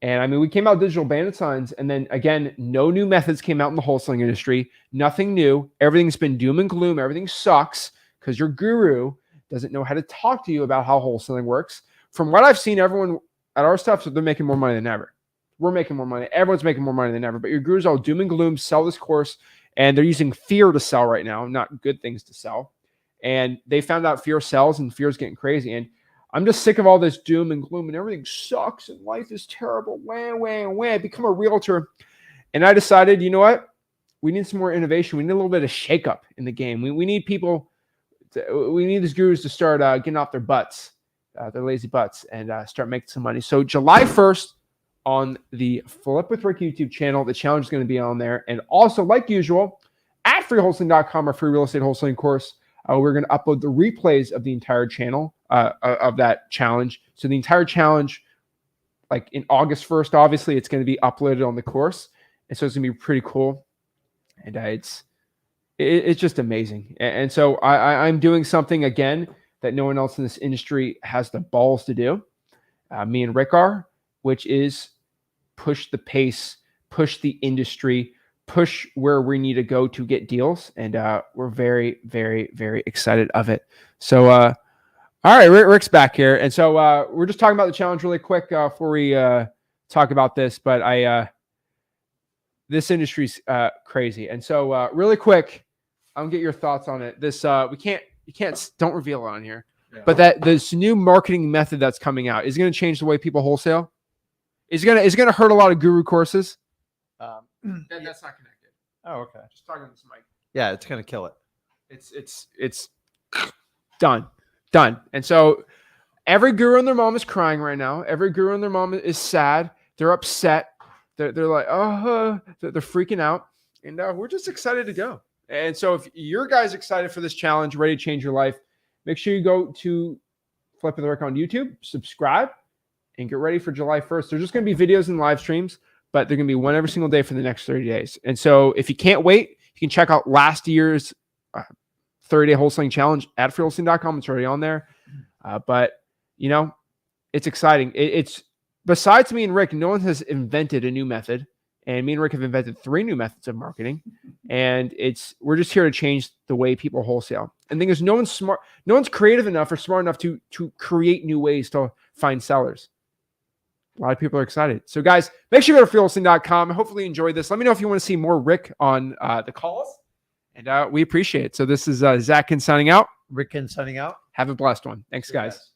And I mean, we came out digital bandit signs, and then again, no new methods came out in the wholesaling industry, nothing new. Everything's been doom and gloom. Everything sucks because your guru doesn't know how to talk to you about how wholesaling works. From what I've seen, everyone at our stuff, so they're making more money than ever. We're making more money. Everyone's making more money than ever, but your guru's all doom and gloom, sell this course, and they're using fear to sell right now, not good things to sell. And they found out fear sells, and fear's getting crazy. And I'm just sick of all this doom and gloom and everything sucks and life is terrible. I become a realtor. And I decided, you know what? We need some more innovation. We need a little bit of shakeup in the game. We need people, we need these gurus to start getting off their butts, their lazy butts, and start making some money. So July 1st on the Flip with Rick YouTube channel, the challenge is going to be on there. And also, like usual, at freewholesaling.com, our free real estate wholesaling course, we're going to upload the replays of the entire channel of that challenge. So the entire challenge, like in August 1st, obviously, it's going to be uploaded on the course. And so it's going to be pretty cool. And it's just amazing. And so I'm doing something, again, that no one else in this industry has the balls to do. Me and Rick are, which is push the pace, push the industry, push where we need to go to get deals. And we're very, very, very excited of it. So, all right, Rick's back here. And so we're just talking about the challenge really quick before we talk about this. But this industry's crazy. And so really quick, I'm gonna get your thoughts on it. This don't reveal it on here. Yeah. But this new marketing method that's coming out is going to change the way people wholesale. It's going to hurt a lot of guru courses. That's not connected. Oh, okay. Just talking to this mic. Yeah, it's going to kill it. It's done. And so every guru and their mom is crying right now. Every guru and their mom is sad. They're upset. They're like, they're freaking out. And we're just excited to go. And so if you're guys excited for this challenge, ready to change your life, make sure you go to Flip with Rick on YouTube, subscribe, and get ready for July 1st. There's just going to be videos and live streams, but they're going to be one every single day for the next 30 days. And so if you can't wait, you can check out last year's 30-day wholesaling challenge at freewholesaling.com. It's already on there. But, you know, it's exciting. It's besides me and Rick, no one has invented a new method And me and Rick have invented 3 new methods of marketing. And we're just here to change the way people wholesale. And the thing is, no one's creative enough or smart enough to create new ways to find sellers. A lot of people are excited. So guys, make sure you go to wholesaling.com. Hopefully you enjoyed this. Let me know if you want to see more Rick on the calls. And we appreciate it. So this is Zach Ginn signing out. Rick Ginn signing out. Have a blessed one. Thanks, guys.